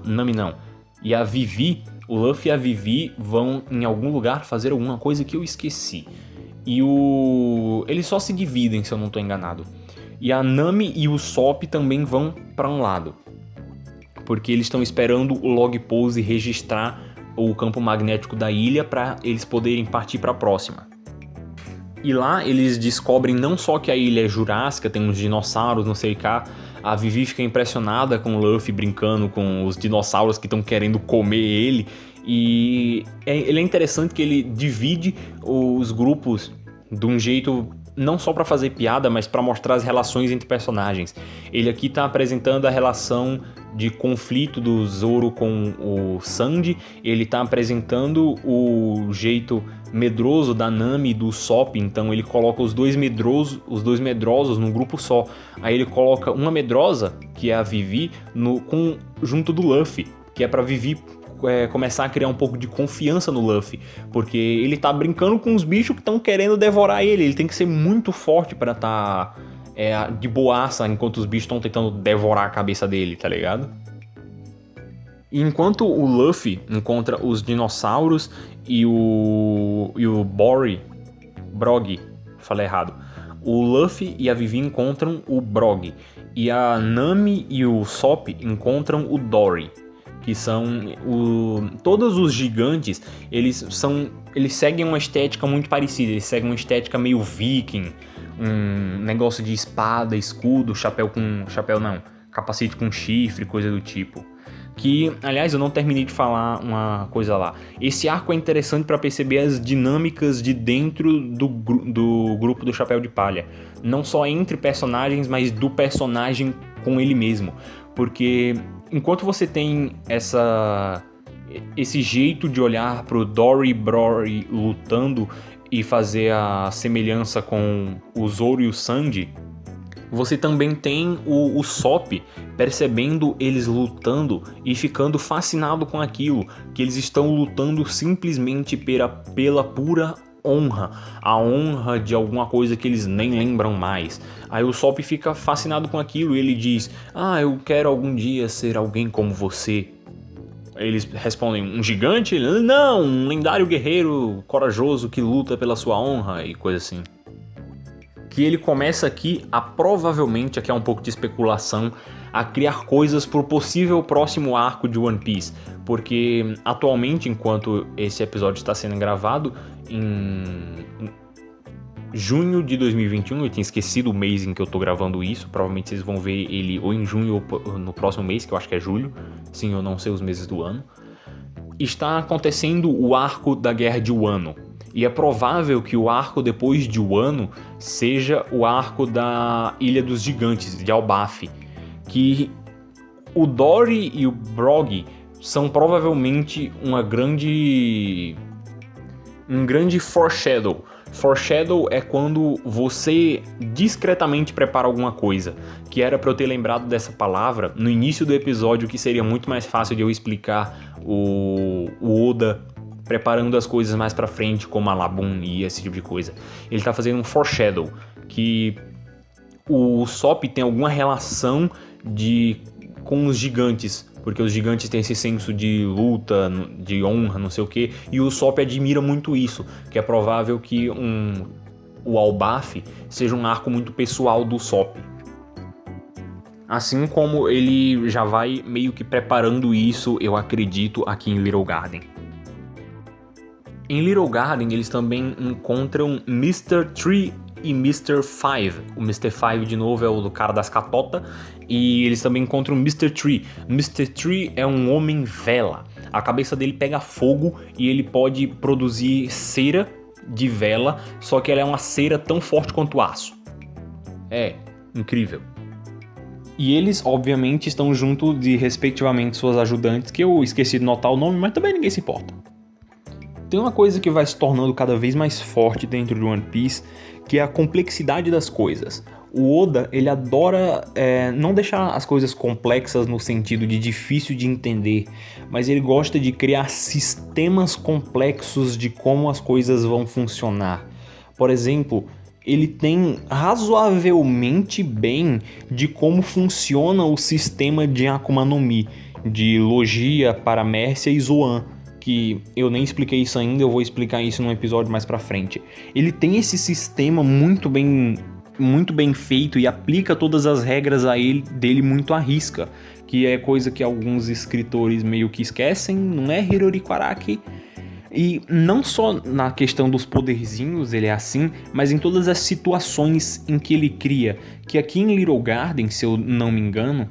Nami não. E a Vivi, o Luffy e a Vivi vão em algum lugar fazer alguma coisa que eu esqueci. E eles só se dividem, se eu não tô enganado. E a Nami e o Sop também vão para um lado, porque eles estão esperando o log pose registrar o campo magnético da ilha para eles poderem partir para a próxima. E lá eles descobrem não só que a ilha é jurássica, tem uns dinossauros, não sei o que. A Vivi fica impressionada com o Luffy brincando com os dinossauros que estão querendo comer ele. E ele é interessante que ele divide os grupos de um jeito não só para fazer piada, mas para mostrar as relações entre personagens. Ele aqui está apresentando a relação de conflito do Zoro com o Sandy, ele está apresentando o jeito medroso da Nami e do Sop, então ele coloca os dois medrosos num grupo só. Aí ele coloca uma medrosa, que é a Vivi, junto do Luffy, que é para Vivi começar a criar um pouco de confiança no Luffy, porque ele tá brincando com os bichos que estão querendo devorar ele tem que ser muito forte pra tá de boaça enquanto os bichos estão tentando devorar a cabeça dele, tá ligado? E enquanto o Luffy encontra os dinossauros e o Brog, falei errado, o Luffy e a Vivi encontram o Brog, e a Nami e o Sop encontram o Dory, que são todos os gigantes, eles seguem uma estética muito parecida, eles seguem uma estética meio viking, um negócio de espada, escudo, capacete com chifre, coisa do tipo. Que, aliás, eu não terminei de falar uma coisa lá. Esse arco é interessante para perceber as dinâmicas de dentro do grupo do Chapéu de Palha. Não só entre personagens, mas do personagem com ele mesmo. Porque enquanto você tem esse jeito de olhar pro Dory e Brory lutando e fazer a semelhança com o Zoro e o Sanji, você também tem o Sop percebendo eles lutando e ficando fascinado com aquilo, que eles estão lutando simplesmente pela pura honra, a honra de alguma coisa que eles nem lembram mais. Aí o Sop fica fascinado com aquilo e ele diz: eu quero algum dia ser alguém como você. Eles respondem: um gigante? Não, um lendário guerreiro corajoso que luta pela sua honra e coisa assim. Que ele começa aqui provavelmente, aqui é um pouco de especulação, a criar coisas para o possível próximo arco de One Piece, porque atualmente, enquanto esse episódio está sendo gravado, em junho de 2021, eu tinha esquecido o mês em que eu estou gravando isso, provavelmente vocês vão ver ele ou em junho ou no próximo mês, que eu acho que é julho, sim, eu não sei os meses do ano, está acontecendo o arco da Guerra de Wano. E é provável que o arco depois de Wano seja o arco da Ilha dos Gigantes, de Elbaf. Que o Dory e o Brogy são provavelmente um grande foreshadow. Foreshadow é quando você discretamente prepara alguma coisa. Que era para eu ter lembrado dessa palavra no início do episódio, que seria muito mais fácil de eu explicar o Oda preparando as coisas mais pra frente, como a Labum e esse tipo de coisa. Ele tá fazendo um foreshadow, que o Sop tem alguma relação com os gigantes, porque os gigantes têm esse senso de luta, de honra, não sei o que, e o Sop admira muito isso, que é provável que o Elbaf seja um arco muito pessoal do Sop. Assim como ele já vai meio que preparando isso, eu acredito, aqui em Little Garden. Em Little Garden, eles também encontram Mr. Tree e Mr. Five. O Mr. Five, de novo, é o do cara das catotas. E eles também encontram o Mr. Tree. Mr. Tree é um homem vela. A cabeça dele pega fogo e ele pode produzir cera de vela, só que ela é uma cera tão forte quanto aço. É incrível. E eles, obviamente, estão junto de, respectivamente, suas ajudantes, que eu esqueci de notar o nome, mas também ninguém se importa. Tem uma coisa que vai se tornando cada vez mais forte dentro de One Piece, que é a complexidade das coisas. O Oda, ele adora não deixar as coisas complexas no sentido de difícil de entender, mas ele gosta de criar sistemas complexos de como as coisas vão funcionar. Por exemplo, ele tem razoavelmente bem de como funciona o sistema de Akuma no Mi, de Logia, Paramécia e Zoan, que eu nem expliquei isso ainda, eu vou explicar isso num episódio mais pra frente. Ele tem esse sistema muito bem feito e aplica todas as regras dele muito à risca, que é coisa que alguns escritores meio que esquecem, não é, Hiroriko Araki? E não só na questão dos poderzinhos ele é assim, mas em todas as situações em que ele cria, que aqui em Little Garden, se eu não me engano,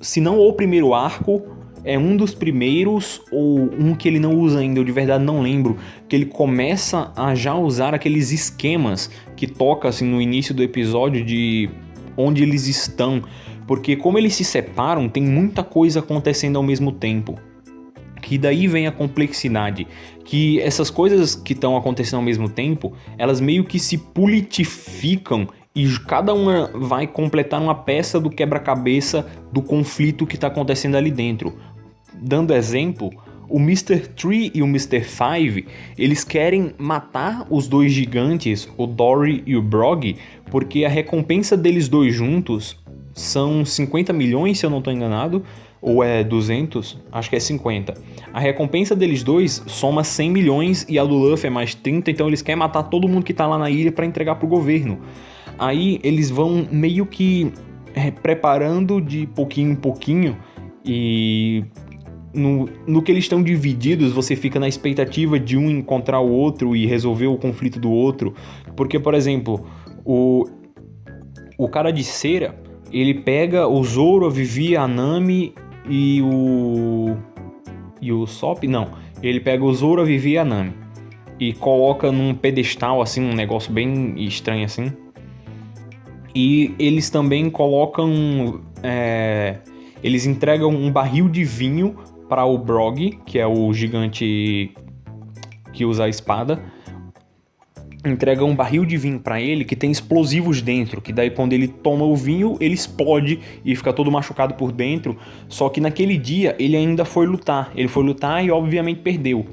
se não o primeiro arco, é um dos primeiros, ou um que ele não usa ainda, eu de verdade não lembro, que ele começa a já usar aqueles esquemas que toca assim, no início do episódio de onde eles estão, porque como eles se separam, tem muita coisa acontecendo ao mesmo tempo. Que daí vem a complexidade, que essas coisas que estão acontecendo ao mesmo tempo, elas meio que se politificam e cada uma vai completar uma peça do quebra-cabeça do conflito que está acontecendo ali dentro. Dando exemplo, o Mr. Tree e o Mr. Five, eles querem matar os dois gigantes, o Dory e o Brogy, porque a recompensa deles dois juntos são 50 milhões, se eu não estou enganado, ou é 200, acho que é 50. A recompensa deles dois soma 100 milhões e a do Luffy é mais 30, então eles querem matar todo mundo que tá lá na ilha para entregar pro governo. Aí eles vão meio que preparando de pouquinho em pouquinho e no que eles estão divididos, você fica na expectativa de um encontrar o outro e resolver o conflito do outro. Porque, por exemplo, o cara de cera, ele pega o Zoro, a Vivi, a Nami e o Sop, não. Ele pega o Zoro, a Vivi e a Nami e coloca num pedestal, assim, um negócio bem estranho assim. E eles também colocam... eles entregam um barril de vinho para o Brog, que é o gigante que usa a espada. Entregam um barril de vinho para ele que tem explosivos dentro, que daí quando ele toma o vinho, ele explode e fica todo machucado por dentro. Só que naquele dia ele ainda foi lutar. Ele foi lutar e obviamente perdeu.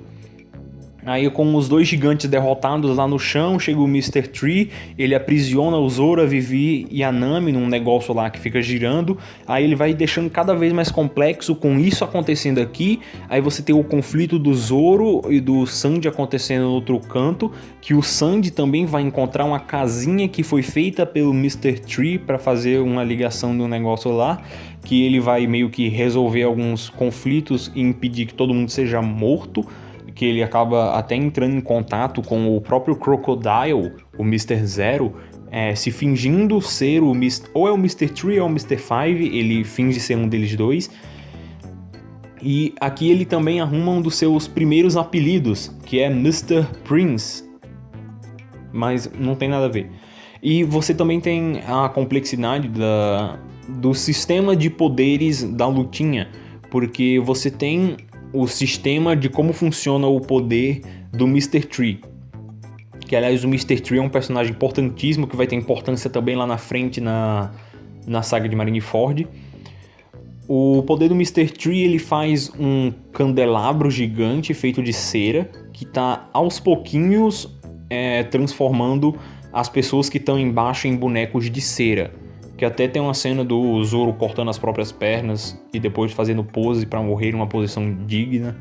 Aí com os dois gigantes derrotados lá no chão, chega o Mr. Tree, ele aprisiona o Zoro, a Vivi e a Nami num negócio lá que fica girando. Aí ele vai deixando cada vez mais complexo com isso acontecendo aqui. Aí você tem o conflito do Zoro e do Sanji acontecendo no outro canto, que o Sanji também vai encontrar uma casinha que foi feita pelo Mr. Tree para fazer uma ligação do negócio lá, que ele vai meio que resolver alguns conflitos e impedir que todo mundo seja morto, que ele acaba até entrando em contato com o próprio Crocodile, o Mr. Zero, se fingindo ser o Mr. ou é o Mr. Tree ou o Mr. Five, ele finge ser um deles dois. E aqui ele também arruma um dos seus primeiros apelidos, que é Mr. Prince, mas não tem nada a ver. E você também tem a complexidade do sistema de poderes da lutinha, porque você tem o sistema de como funciona o poder do Mr. Tree. Que, aliás, o Mr. Tree é um personagem importantíssimo, que vai ter importância também lá na frente na saga de Marineford. O poder do Mr. Tree, ele faz um candelabro gigante feito de cera, que está aos pouquinhos transformando as pessoas que estão embaixo em bonecos de cera. Que até tem uma cena do Zoro cortando as próprias pernas e depois fazendo pose para morrer em uma posição digna.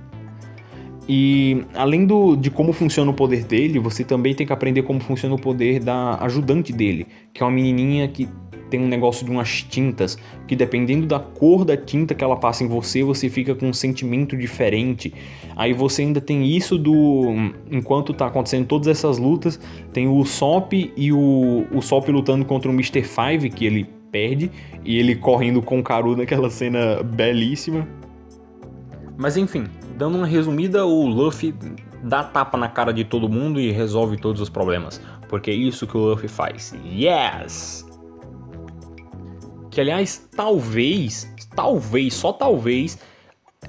E além de como funciona o poder dele, você também tem que aprender como funciona o poder da ajudante dele, que é uma menininha que tem um negócio de umas tintas, que dependendo da cor da tinta que ela passa em você, você fica com um sentimento diferente. Aí você ainda tem isso enquanto tá acontecendo todas essas lutas, tem o Usopp e o Usopp lutando contra o Mr. Five, que ele perde, e ele correndo com o Karu naquela cena belíssima. Mas enfim, dando uma resumida, o Luffy dá tapa na cara de todo mundo e resolve todos os problemas, porque é isso que o Luffy faz. Yes! Que, aliás, talvez, só talvez,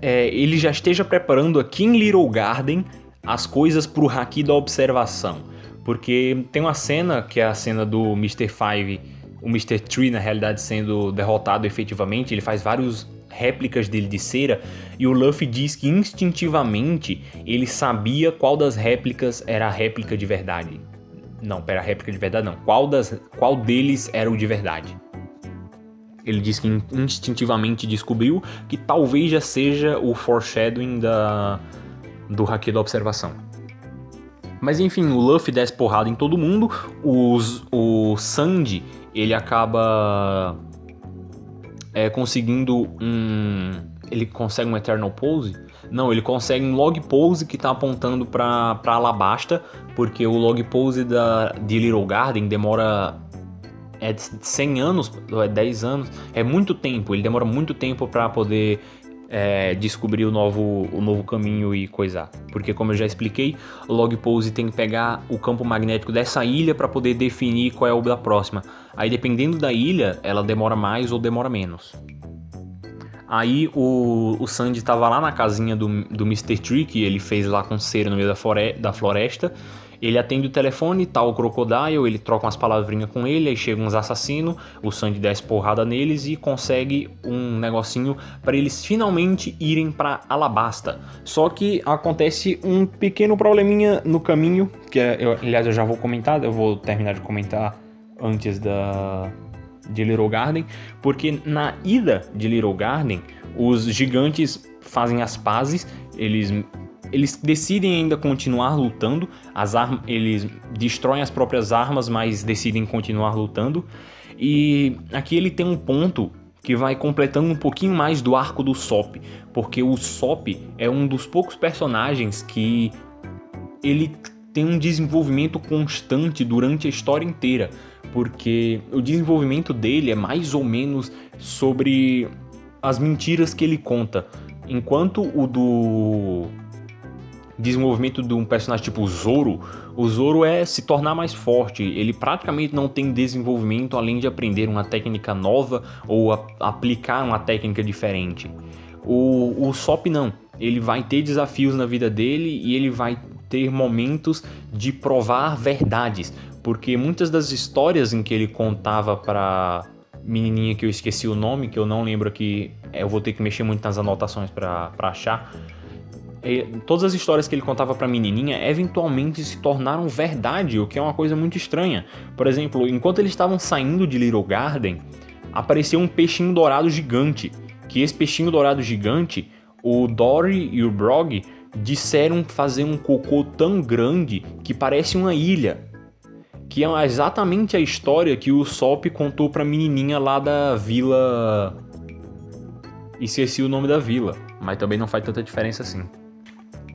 ele já esteja preparando aqui em Little Garden as coisas pro Haki da observação. Porque tem uma cena, que é a cena do Mr. Five, o Mr. Tree, na realidade, sendo derrotado efetivamente. Ele faz várias réplicas dele de cera, e o Luffy diz que instintivamente ele sabia qual das réplicas era a réplica de verdade. Não, pera, a réplica de verdade não. Qual deles era o de verdade. Ele diz que instintivamente descobriu que talvez já seja o foreshadowing do Haki da observação. Mas enfim, o Luffy desce porrada em todo mundo. O Sanji, ele acaba conseguindo ele consegue um Eternal Pose? Não, ele consegue um Log Pose que tá apontando pra Alabasta, porque o Log Pose de Little Garden demora... de 100 anos, 10 anos, é muito tempo, ele demora muito tempo para poder descobrir o novo caminho e coisar. Porque, como eu já expliquei, o Log Pose tem que pegar o campo magnético dessa ilha para poder definir qual é o da próxima. Aí, dependendo da ilha, ela demora mais ou demora menos. Aí o Sanji estava lá na casinha do Mr. Tree, que ele fez lá com cera no meio da floresta. Ele atende o telefone, tá o Crocodile, ele troca umas palavrinhas com ele, aí chegam uns assassinos, o Sanji desce porrada neles e consegue um negocinho para eles finalmente irem para Alabasta. Só que acontece um pequeno probleminha no caminho, que aliás eu já vou comentar, eu vou terminar de comentar antes de Little Garden, porque na ida de Little Garden, os gigantes fazem as pazes, eles decidem ainda continuar lutando, eles destroem as próprias armas, mas decidem continuar lutando. E aqui ele tem um ponto que vai completando um pouquinho mais do arco do Usopp, porque o Usopp é um dos poucos personagens que ele tem um desenvolvimento constante durante a história inteira, porque o desenvolvimento dele é mais ou menos sobre as mentiras que ele conta, enquanto o desenvolvimento de um personagem tipo o Zoro é se tornar mais forte. Ele praticamente não tem desenvolvimento além de aprender uma técnica nova ou aplicar uma técnica diferente. O Sop não. Ele vai ter desafios na vida dele e ele vai ter momentos de provar verdades. Porque muitas das histórias em que ele contava pra menininha, que eu esqueci o nome, que eu não lembro aqui, eu vou ter que mexer muito nas anotações pra achar. Todas as histórias que ele contava pra menininha eventualmente se tornaram verdade, o que é uma coisa muito estranha. Por exemplo, enquanto eles estavam saindo de Little Garden, apareceu um peixinho dourado gigante. Que esse peixinho dourado gigante, o Dory e o Brog disseram fazer um cocô tão grande que parece uma ilha. Que é exatamente a história que o Sop contou pra menininha lá da vila... Esqueci o nome da vila, mas também não faz tanta diferença assim.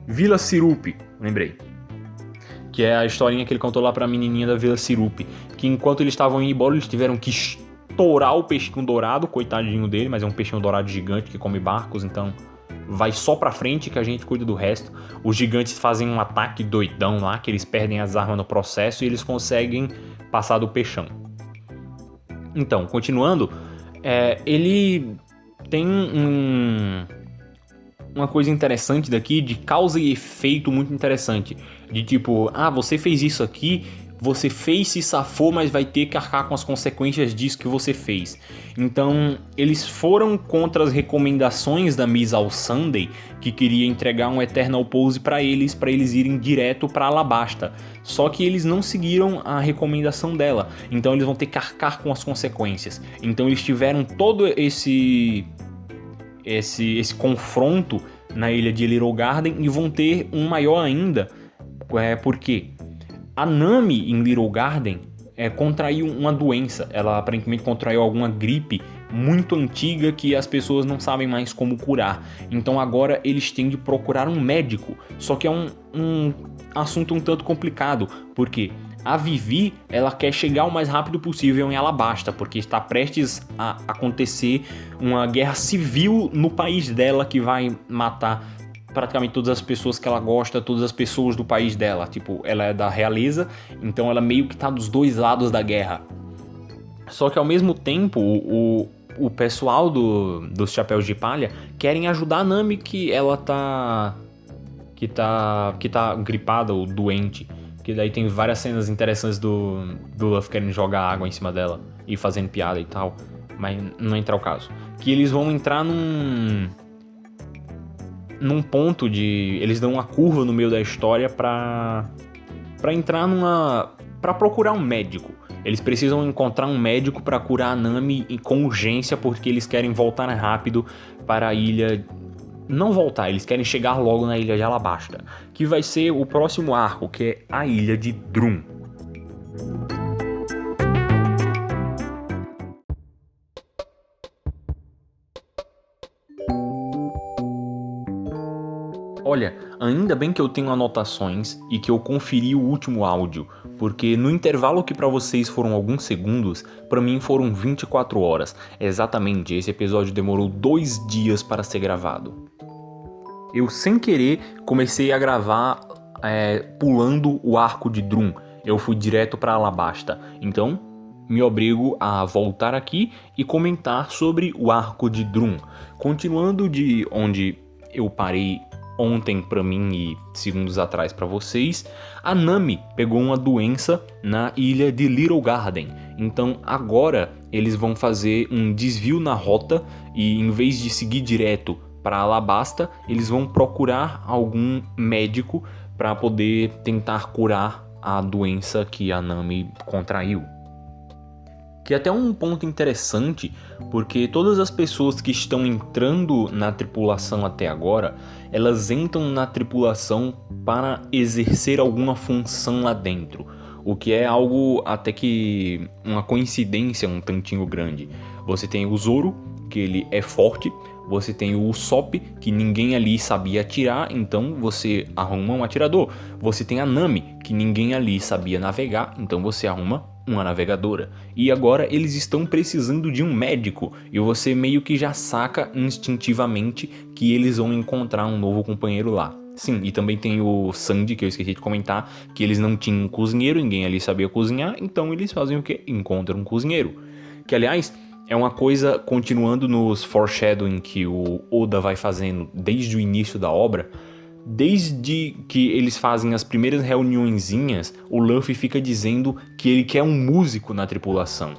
Vila Sirupe, lembrei. Que é a historinha que ele contou lá pra menininha da Vila Sirupe. Que enquanto eles estavam indo embora, eles tiveram que estourar o peixinho dourado, coitadinho dele, mas é um peixinho dourado gigante que come barcos, então vai só pra frente que a gente cuida do resto. Os gigantes fazem um ataque doidão lá, que eles perdem as armas no processo e eles conseguem passar do peixão. Então, continuando, ele tem uma coisa interessante daqui, de causa e efeito muito interessante. De tipo, você fez isso aqui, você fez, se safou, mas vai ter que arcar com as consequências disso que você fez. Então, eles foram contra as recomendações da Miss All Sunday, que queria entregar um Eternal Pose para eles irem direto para Alabasta. Só que eles não seguiram a recomendação dela, então eles vão ter que arcar com as consequências. Então eles tiveram todo esse confronto na ilha de Little Garden e vão ter um maior ainda, porque a Nami em Little Garden contraiu uma doença. Ela aparentemente contraiu alguma gripe muito antiga que as pessoas não sabem mais como curar. Então agora eles têm de procurar um médico. Só que é um assunto um tanto complicado, porque a Vivi, ela quer chegar o mais rápido possível em Alabasta, porque está prestes a acontecer uma guerra civil no país dela que vai matar praticamente todas as pessoas que ela gosta, todas as pessoas do país dela. Tipo, ela é da realeza, então ela meio que tá dos dois lados da guerra. Só que ao mesmo tempo, o pessoal dos Chapéus de Palha querem ajudar a Nami, que ela tá gripada ou doente. Que daí tem várias cenas interessantes do Luffy querendo jogar água em cima dela e fazendo piada e tal, mas não entra ao caso. Que eles vão entrar num ponto de... Eles dão uma curva no meio da história pra entrar pra procurar um médico. Eles precisam encontrar um médico pra curar a Nami com urgência, porque eles querem voltar rápido para a ilha... Não voltar, eles querem chegar logo na ilha de Alabasta, que vai ser o próximo arco, que é a ilha de Drum. Olha, ainda bem que eu tenho anotações e que eu conferi o último áudio, porque no intervalo que pra vocês foram alguns segundos, pra mim foram 24 horas. Exatamente, esse episódio demorou 2 dias para ser gravado. Eu, sem querer, comecei a gravar pulando o arco de Drum. Eu fui direto pra Alabasta, então me obrigo a voltar aqui e comentar sobre o arco de Drum. Continuando de onde eu parei ontem pra mim e segundos atrás pra vocês, a Nami pegou uma doença na ilha de Little Garden. Então agora eles vão fazer um desvio na rota e, em vez de seguir direto para Alabasta, eles vão procurar algum médico para poder tentar curar a doença que a Nami contraiu. Que é até um ponto interessante, porque todas as pessoas que estão entrando na tripulação até agora, elas entram na tripulação para exercer alguma função lá dentro. O que é algo até que uma coincidência um tantinho grande. Você tem o Zoro, que ele é forte. Você tem o Usopp, que ninguém ali sabia atirar, então você arruma um atirador. Você tem a Nami, que ninguém ali sabia navegar, então você arruma uma navegadora. E agora eles estão precisando de um médico, e você meio que já saca instintivamente que eles vão encontrar um novo companheiro lá. Sim, e também tem o Sandy, que eu esqueci de comentar, que eles não tinham um cozinheiro, ninguém ali sabia cozinhar, então eles fazem o quê? Encontram um cozinheiro. Que, aliás, é uma coisa, continuando nos foreshadowing que o Oda vai fazendo desde o início da obra, desde que eles fazem as primeiras reuniõezinhas, o Luffy fica dizendo que ele quer um músico na tripulação.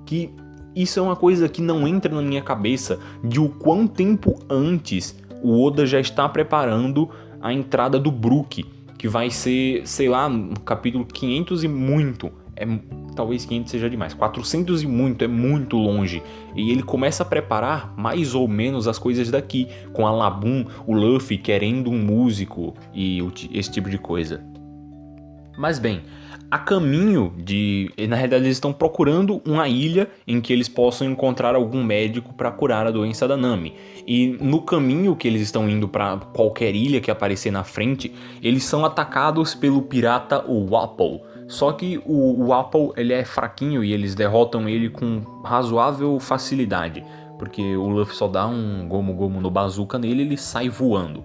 Que isso é uma coisa que não entra na minha cabeça de o quão tempo antes o Oda já está preparando a entrada do Brook, que vai ser, sei lá, no capítulo 500 e muito. Talvez 500 seja demais, 400 e muito, é muito longe. E ele começa a preparar mais ou menos as coisas daqui, com a Labum, o Luffy querendo um músico e esse tipo de coisa. Mas bem, a caminho de... Na realidade eles estão procurando uma ilha em que eles possam encontrar algum médico para curar a doença da Nami. E no caminho que eles estão indo para qualquer ilha que aparecer na frente, eles são atacados pelo pirata Wapol. Só que o Wapol ele é fraquinho e eles derrotam ele com razoável facilidade. Porque o Luffy só dá um Gomu Gomu no bazooka nele e ele sai voando.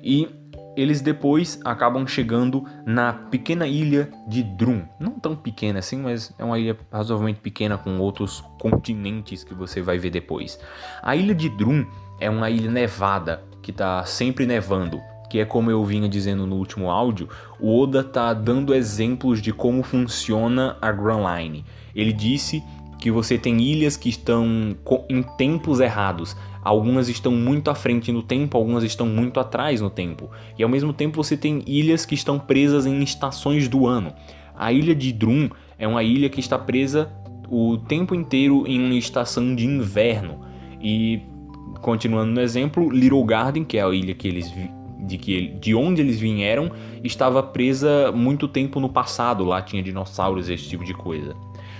E eles depois acabam chegando na pequena ilha de Drum. Não tão pequena assim, mas é uma ilha razoavelmente pequena com outros continentes que você vai ver depois. A ilha de Drum é uma ilha nevada, que tá sempre nevando. Que é como eu vinha dizendo no último áudio, o Oda tá dando exemplos de como funciona a Grand Line. Ele disse que você tem ilhas que estão em tempos errados. Algumas estão muito à frente no tempo, algumas estão muito atrás no tempo. E ao mesmo tempo você tem ilhas que estão presas em estações do ano. A ilha de Drum é uma ilha que está presa o tempo inteiro em uma estação de inverno. E, continuando no exemplo, Little Garden, que é a ilha de onde eles vieram, estava presa muito tempo no passado. Lá tinha dinossauros, esse tipo de coisa.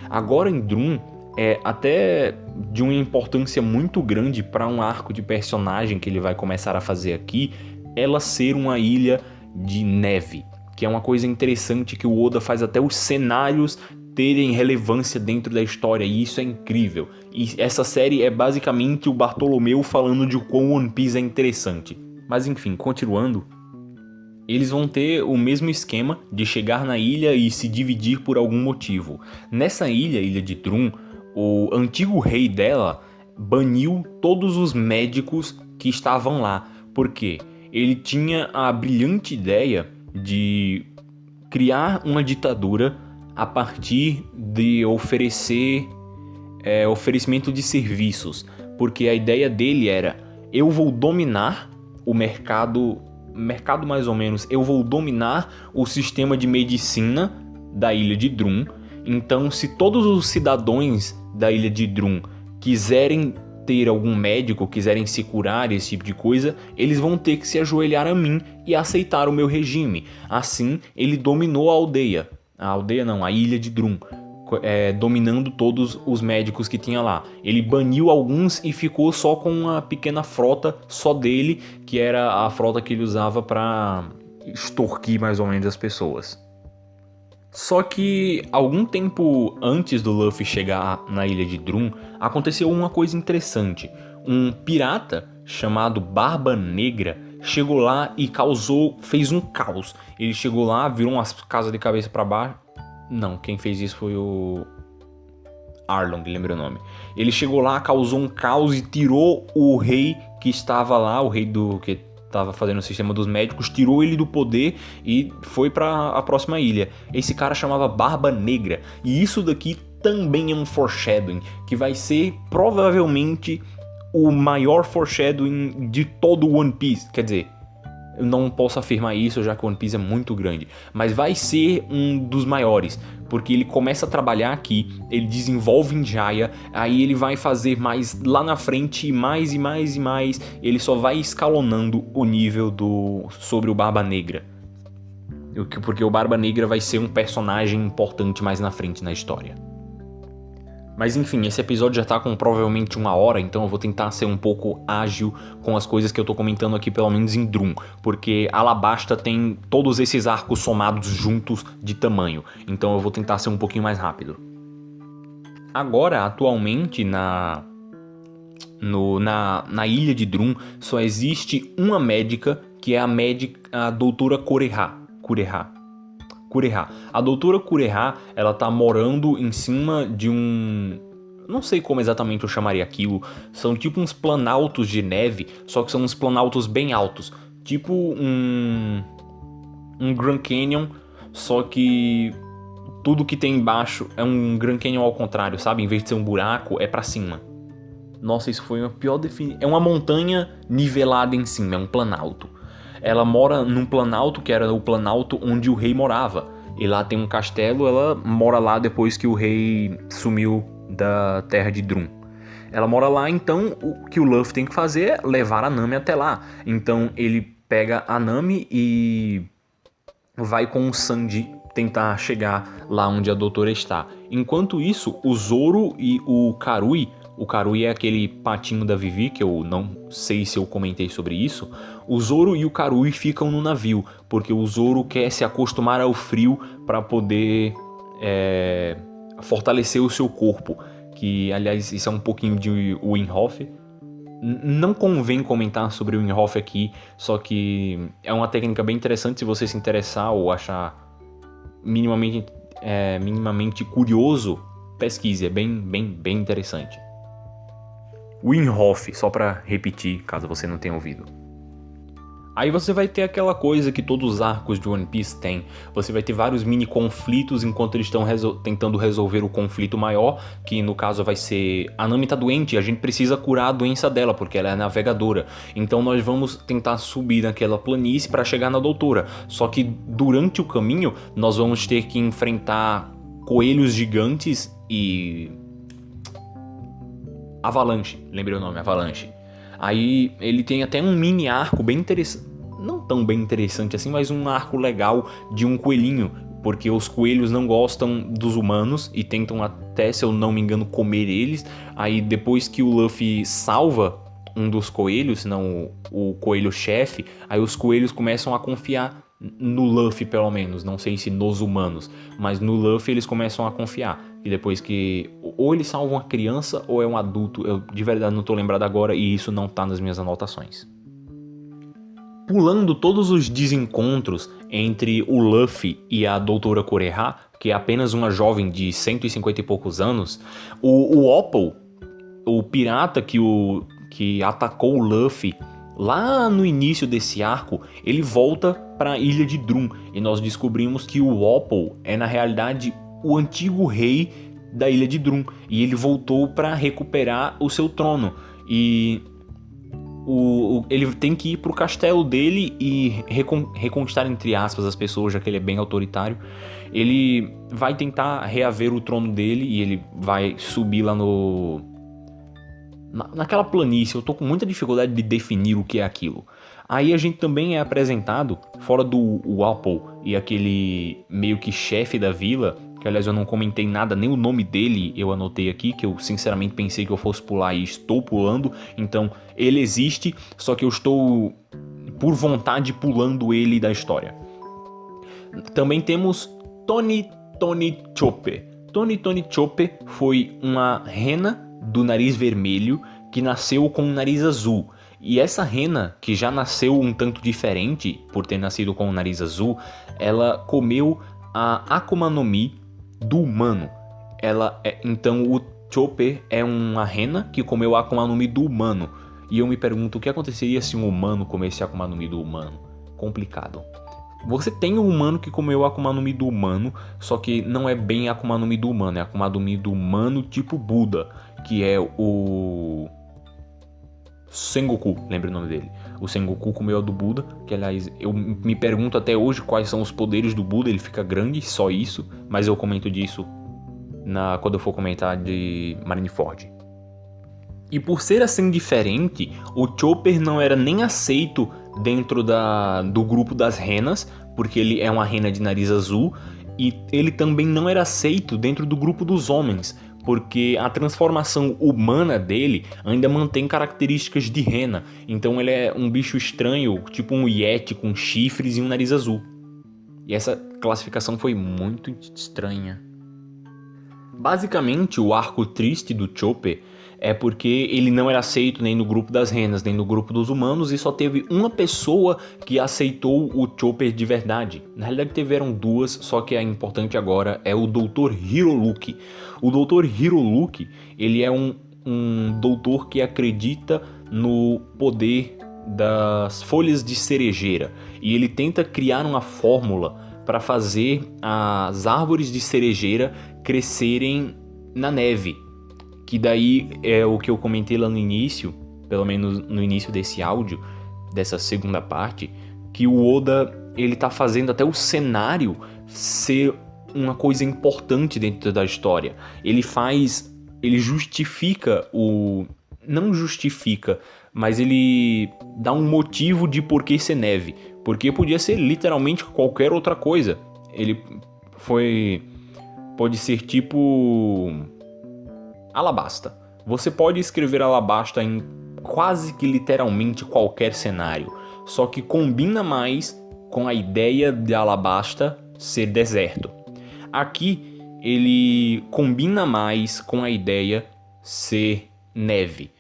Agora em Drum é até de uma importância muito grande para um arco de personagem que ele vai começar a fazer aqui, ela ser uma ilha de neve, que é uma coisa interessante que o Oda faz até os cenários terem relevância dentro da história, e isso é incrível. E essa série é basicamente o Bartolomeu falando de quão One Piece é interessante. Mas enfim, continuando, eles vão ter o mesmo esquema de chegar na ilha e se dividir por algum motivo. Nessa ilha, Ilha de Drum, o antigo rei dela baniu todos os médicos que estavam lá, porque ele tinha a brilhante ideia de criar uma ditadura a partir de oferecimento de serviços, porque a ideia dele era: eu vou dominar o mercado mais ou menos, eu vou dominar o sistema de medicina da Ilha de Drum. Então, se todos os cidadãos da Ilha de Drum quiserem ter algum médico, quiserem se curar, esse tipo de coisa, eles vão ter que se ajoelhar a mim e aceitar o meu regime. Assim, ele dominou a aldeia. A Ilha de Drum. Dominando todos os médicos que tinha lá. Ele baniu alguns e ficou só com uma pequena frota só dele, que era a frota que ele usava para extorquir mais ou menos as pessoas. Só que algum tempo antes do Luffy chegar na ilha de Drum, aconteceu uma coisa interessante. Um pirata chamado Barba Negra chegou lá e fez um caos. Ele chegou lá, virou umas casas de cabeça para baixo. Não, quem fez isso foi o Arlong, lembra o nome. Ele chegou lá, causou um caos e tirou o rei que estava lá, o rei que estava fazendo o sistema dos médicos, tirou ele do poder e foi para a próxima ilha. Esse cara chamava Barba Negra. E isso daqui também é um foreshadowing, que vai ser provavelmente o maior foreshadowing de todo o One Piece. Quer dizer, eu não posso afirmar isso, já que o One Piece é muito grande, mas vai ser um dos maiores, porque ele começa a trabalhar aqui, ele desenvolve em Jaya, aí ele vai fazer mais lá na frente, mais e mais e mais, ele só vai escalonando o nível sobre o Barba Negra, porque o Barba Negra vai ser um personagem importante mais na frente na história. Mas enfim, esse episódio já tá com provavelmente 1 hora, então eu vou tentar ser um pouco ágil com as coisas que eu tô comentando aqui, pelo menos em Drum, porque Alabasta tem todos esses arcos somados juntos de tamanho, então eu vou tentar ser um pouquinho mais rápido. Agora, atualmente, na ilha de Drum, só existe uma médica que é a doutora Kureha. A doutora Kureha, ela tá morando em cima de um... Não sei como exatamente eu chamaria aquilo. São tipo uns planaltos de neve, só que são uns planaltos bem altos. Tipo um Grand Canyon, só que tudo que tem embaixo é um Grand Canyon ao contrário, sabe? Em vez de ser um buraco, é pra cima. Nossa, isso foi uma pior definição. É uma montanha nivelada em cima, é um planalto. Ela mora num planalto que era o planalto onde o rei morava. E lá tem um castelo, ela mora lá depois que o rei sumiu da terra de Drum. Ela mora lá, então o que o Luffy tem que fazer é levar a Nami até lá. Então ele pega a Nami e vai com o Sanji tentar chegar lá onde a doutora está. Enquanto isso, o Zoro e o Karui é aquele patinho da Vivi, que eu não sei se eu comentei sobre isso. O Zoro e o Karui ficam no navio, porque o Zoro quer se acostumar ao frio para poder fortalecer o seu corpo. Que, aliás, isso é um pouquinho de Winhoff. Não convém comentar sobre o Winhoff aqui, só que é uma técnica bem interessante se você se interessar ou achar minimamente curioso, pesquise, é bem interessante. Winhoff, só pra repetir, caso você não tenha ouvido. Aí você vai ter aquela coisa que todos os arcos de One Piece têm. Você vai ter vários mini conflitos enquanto eles estão tentando resolver o conflito maior, que no caso vai ser: a Nami tá doente e a gente precisa curar a doença dela, porque ela é navegadora. Então nós vamos tentar subir naquela planície para chegar na doutora. Só que durante o caminho nós vamos ter que enfrentar coelhos gigantes e... Avalanche, lembrei o nome, Avalanche. Aí ele tem até um mini arco bem interessante, não tão bem interessante assim, mas um arco legal de um coelhinho, porque os coelhos não gostam dos humanos e tentam até, se eu não me engano, comer eles. Aí depois que o Luffy salva um dos coelhos, não o coelho-chefe, aí os coelhos começam a confiar no Luffy, pelo menos, não sei se nos humanos, mas no Luffy eles começam a confiar. E depois que ou ele salva uma criança ou é um adulto, eu de verdade não tô lembrado agora e isso não tá nas minhas anotações. Pulando todos os desencontros entre o Luffy e a doutora Kureha, que é apenas uma jovem de 150 e poucos anos, o Opal, o pirata que atacou o Luffy lá no início desse arco, ele volta para a ilha de Drum e nós descobrimos que o Opal é na realidade o antigo rei da ilha de Drum e ele voltou para recuperar o seu trono e ele tem que ir pro castelo dele e reconquistar, entre aspas, as pessoas, já que ele é bem autoritário. Ele vai tentar reaver o trono dele e ele vai subir lá naquela planície. Eu tô com muita dificuldade de definir o que é aquilo. Aí a gente também é apresentado, fora do Apple e aquele meio que chefe da vila, que aliás eu não comentei nada, nem o nome dele eu anotei aqui, que eu sinceramente pensei que eu fosse pular e estou pulando. Então ele existe, só que eu estou por vontade pulando ele da história. Também temos Tony Chopper. Tony Chopper foi uma rena do nariz vermelho que nasceu com o nariz azul. E essa rena, que já nasceu um tanto diferente por ter nascido com o nariz azul, ela comeu a Akuma no Mi do humano. Então o Chopper é uma rena que comeu a Akuma no Mi do humano. E eu me pergunto o que aconteceria se um humano comesse a Akuma no Mi do humano. Complicado. Você tem um humano que comeu a Akuma no Mi do humano, só que não é bem a Akuma no Mi do humano, é a Akuma no Mi do humano tipo Buda, que é o Sengoku, lembra o nome dele. O Sengoku comeu a do Buda, que aliás eu me pergunto até hoje quais são os poderes do Buda, ele fica grande, só isso, mas eu comento disso quando eu for comentar de Marineford. E por ser assim diferente, o Chopper não era nem aceito dentro do grupo das renas, porque ele é uma rena de nariz azul, e ele também não era aceito dentro do grupo dos homens, porque a transformação humana dele ainda mantém características de rena. Então ele é um bicho estranho, tipo um yeti com chifres e um nariz azul. E essa classificação foi muito estranha. Basicamente, o arco triste do Chopper é porque ele não era aceito nem no grupo das renas, nem no grupo dos humanos, e só teve uma pessoa que aceitou o Chopper de verdade. Na realidade tiveram duas, só que a importante agora é o Dr. Hiroluki. O Dr. Hiroluki, ele é um doutor que acredita no poder das folhas de cerejeira, e ele tenta criar uma fórmula para fazer as árvores de cerejeira crescerem na neve, que daí é o que eu comentei lá no início, pelo menos no início desse áudio, dessa segunda parte, que o Oda, ele tá fazendo até o cenário ser uma coisa importante dentro da história. Ele justifica não justifica, mas ele dá um motivo de por que ser neve, porque podia ser literalmente qualquer outra coisa. Pode ser tipo Alabasta. Você pode escrever Alabasta em quase que literalmente qualquer cenário, só que combina mais com a ideia de Alabasta ser deserto. Aqui ele combina mais com a ideia ser neve.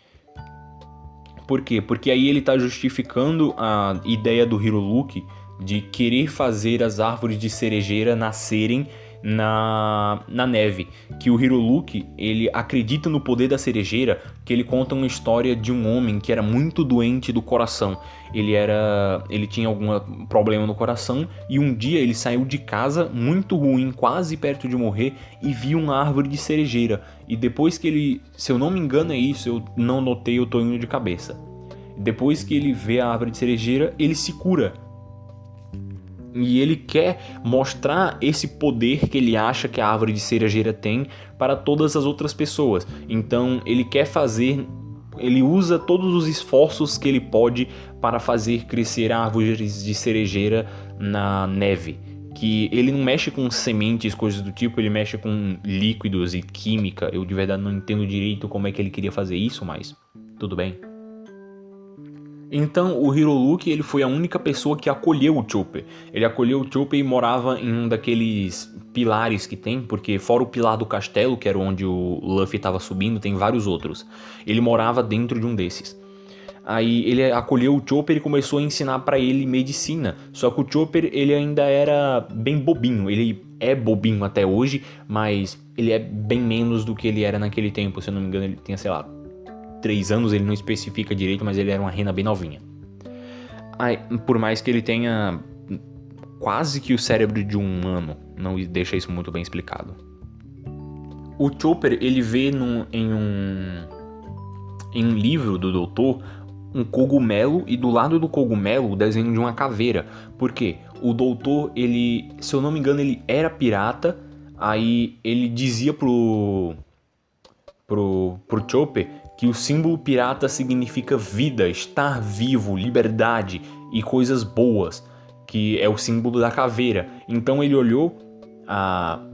Por quê? Porque aí ele está justificando a ideia do Hiroluki de querer fazer as árvores de cerejeira nascerem na neve. Que o Hiroluki, ele acredita no poder da cerejeira, que ele conta uma história de um homem que era muito doente do coração. Ele tinha algum problema no coração e um dia ele saiu de casa muito ruim, quase perto de morrer, e viu uma árvore de cerejeira. E depois que ele, se eu não me engano é isso, eu não notei, eu tô indo de cabeça. Depois que ele vê a árvore de cerejeira, ele se cura. E ele quer mostrar esse poder que ele acha que a árvore de cerejeira tem para todas as outras pessoas. Então ele usa todos os esforços que ele pode para fazer crescer árvores de cerejeira na neve. Que ele não mexe com sementes, coisas do tipo, ele mexe com líquidos e química. Eu de verdade não entendo direito como é que ele queria fazer isso, mas tudo bem. Então o Hiroluki, ele foi a única pessoa que acolheu o Chopper. Ele acolheu o Chopper e morava em um daqueles pilares que tem, porque fora o pilar do castelo, que era onde o Luffy estava subindo, tem vários outros. Ele morava dentro de um desses. Aí ele acolheu o Chopper e começou a ensinar pra ele medicina. Só que o Chopper, ele ainda era bem bobinho. Ele é bobinho até hoje, mas ele é bem menos do que ele era naquele tempo. Se eu não me engano, ele tinha, sei lá, 3 anos, ele não especifica direito, mas ele era uma rena bem novinha. Aí, por mais que ele tenha quase que o cérebro de um humano, não deixa isso muito bem explicado. O Chopper, ele vê em um livro do doutor um cogumelo, e do lado do cogumelo o desenho de uma caveira. Por quê? O doutor, ele, se eu não me engano, ele era pirata. Aí ele dizia pro Chopper que o símbolo pirata significa vida, estar vivo, liberdade e coisas boas, que é o símbolo da caveira. Então ele olhou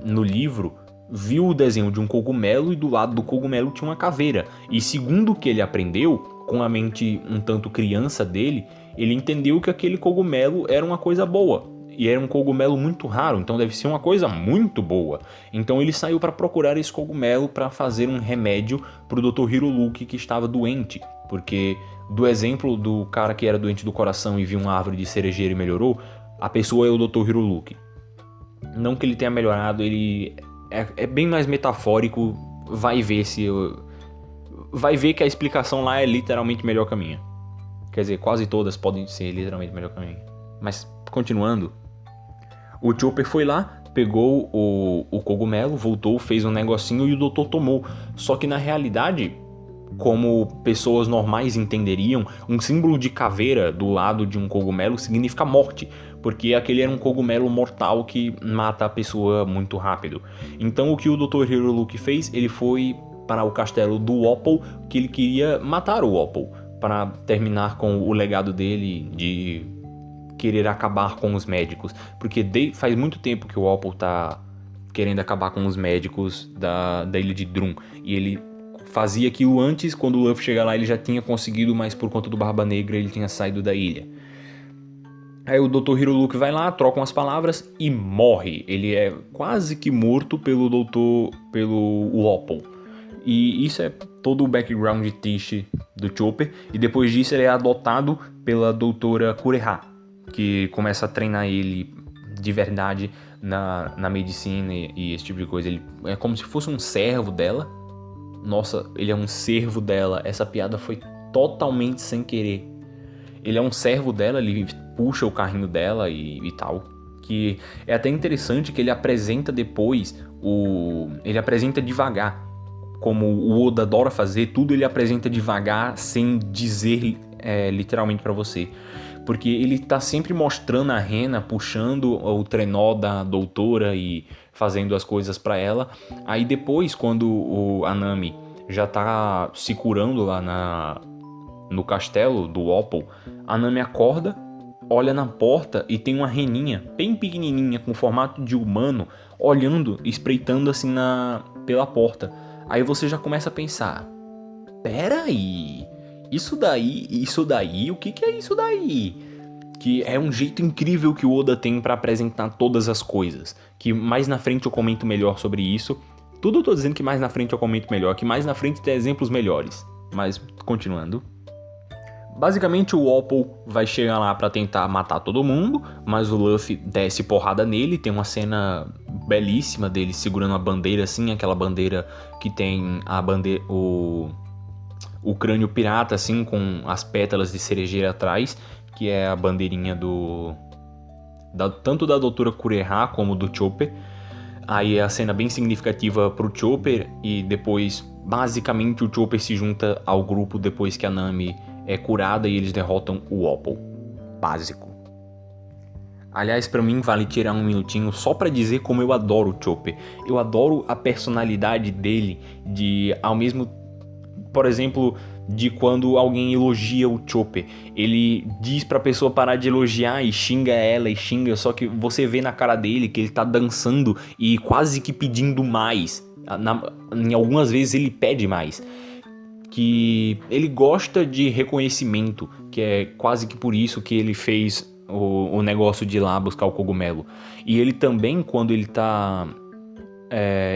no livro, viu o desenho de um cogumelo e do lado do cogumelo tinha uma caveira. E segundo o que ele aprendeu, com a mente um tanto criança dele, ele entendeu que aquele cogumelo era uma coisa boa. E era um cogumelo muito raro, então deve ser uma coisa muito boa. Então ele saiu para procurar esse cogumelo para fazer um remédio para o Dr. Hiroluki, que estava doente. Porque do exemplo do cara que era doente do coração e viu uma árvore de cerejeira e melhorou, a pessoa é o Dr. Hiroluki. Não que ele tenha melhorado, ele é bem mais metafórico. Vai ver que a explicação lá é literalmente melhor que a minha. Quer dizer, quase todas podem ser literalmente melhor que a minha. Mas continuando, o Chopper foi lá, pegou o cogumelo, voltou, fez um negocinho e o doutor tomou. Só que na realidade, como pessoas normais entenderiam, um símbolo de caveira do lado de um cogumelo significa morte, porque aquele era um cogumelo mortal que mata a pessoa muito rápido. Então o que o Dr. Hiroluki fez? Ele foi para o castelo do Wapol, que ele queria matar o Wapol, para terminar com o legado dele de querer acabar com os médicos, porque faz muito tempo que o Wapol tá querendo acabar com os médicos da ilha de Drum, e ele fazia aquilo antes. Quando o Luffy chega lá ele já tinha conseguido, mas por conta do Barba Negra ele tinha saído da ilha. Aí o Dr. Hiroluki vai lá, troca umas palavras e morre. Ele é quase que morto pelo Wapol. E isso é todo o background triste do Chopper. E depois disso ele é adotado pela doutora Kureha, que começa a treinar ele de verdade na medicina e esse tipo de coisa. Ele é como se fosse um servo dela. Nossa, ele é um servo dela. Essa piada foi totalmente sem querer. Ele é um servo dela, ele puxa o carrinho dela e tal. Que é até interessante que ele apresenta depois ele apresenta devagar. Como o Oda adora fazer, tudo ele apresenta devagar, sem dizer literalmente pra você. Porque ele tá sempre mostrando a Rena puxando o trenó da doutora e fazendo as coisas pra ela. Aí depois, quando a Nami já tá se curando lá no castelo do Opal, a Nami acorda, olha na porta e tem uma reninha bem pequenininha, com formato de humano, olhando, espreitando assim pela porta. Aí você já começa a pensar, peraí, isso daí, o que é isso daí? Que é um jeito incrível que o Oda tem pra apresentar todas as coisas, que mais na frente eu comento melhor sobre isso. Tudo eu tô dizendo que mais na frente eu comento melhor, que mais na frente tem exemplos melhores. Mas, continuando. Basicamente o Opal vai chegar lá pra tentar matar todo mundo, mas o Luffy desce porrada nele. Tem uma cena belíssima dele segurando a bandeira assim, aquela bandeira que tem o crânio pirata assim, com as pétalas de cerejeira atrás, que é a bandeirinha tanto da doutora Kureha como do Chopper. Aí é a cena bem significativa pro Chopper, e depois basicamente o Chopper se junta ao grupo depois que a Nami é curada e eles derrotam o Opal. Básico. Aliás, pra mim vale tirar um minutinho só pra dizer como eu adoro o Chopper. Eu adoro a personalidade dele, ao mesmo, por exemplo, de quando alguém elogia o Chopper. Ele diz pra pessoa parar de elogiar e xinga ela e xinga, só que você vê na cara dele que ele tá dançando e quase que pedindo mais. Em algumas vezes ele pede mais. Que ele gosta de reconhecimento, que é quase que por isso que ele fez o negócio de ir lá buscar o cogumelo. E ele também, quando ele tá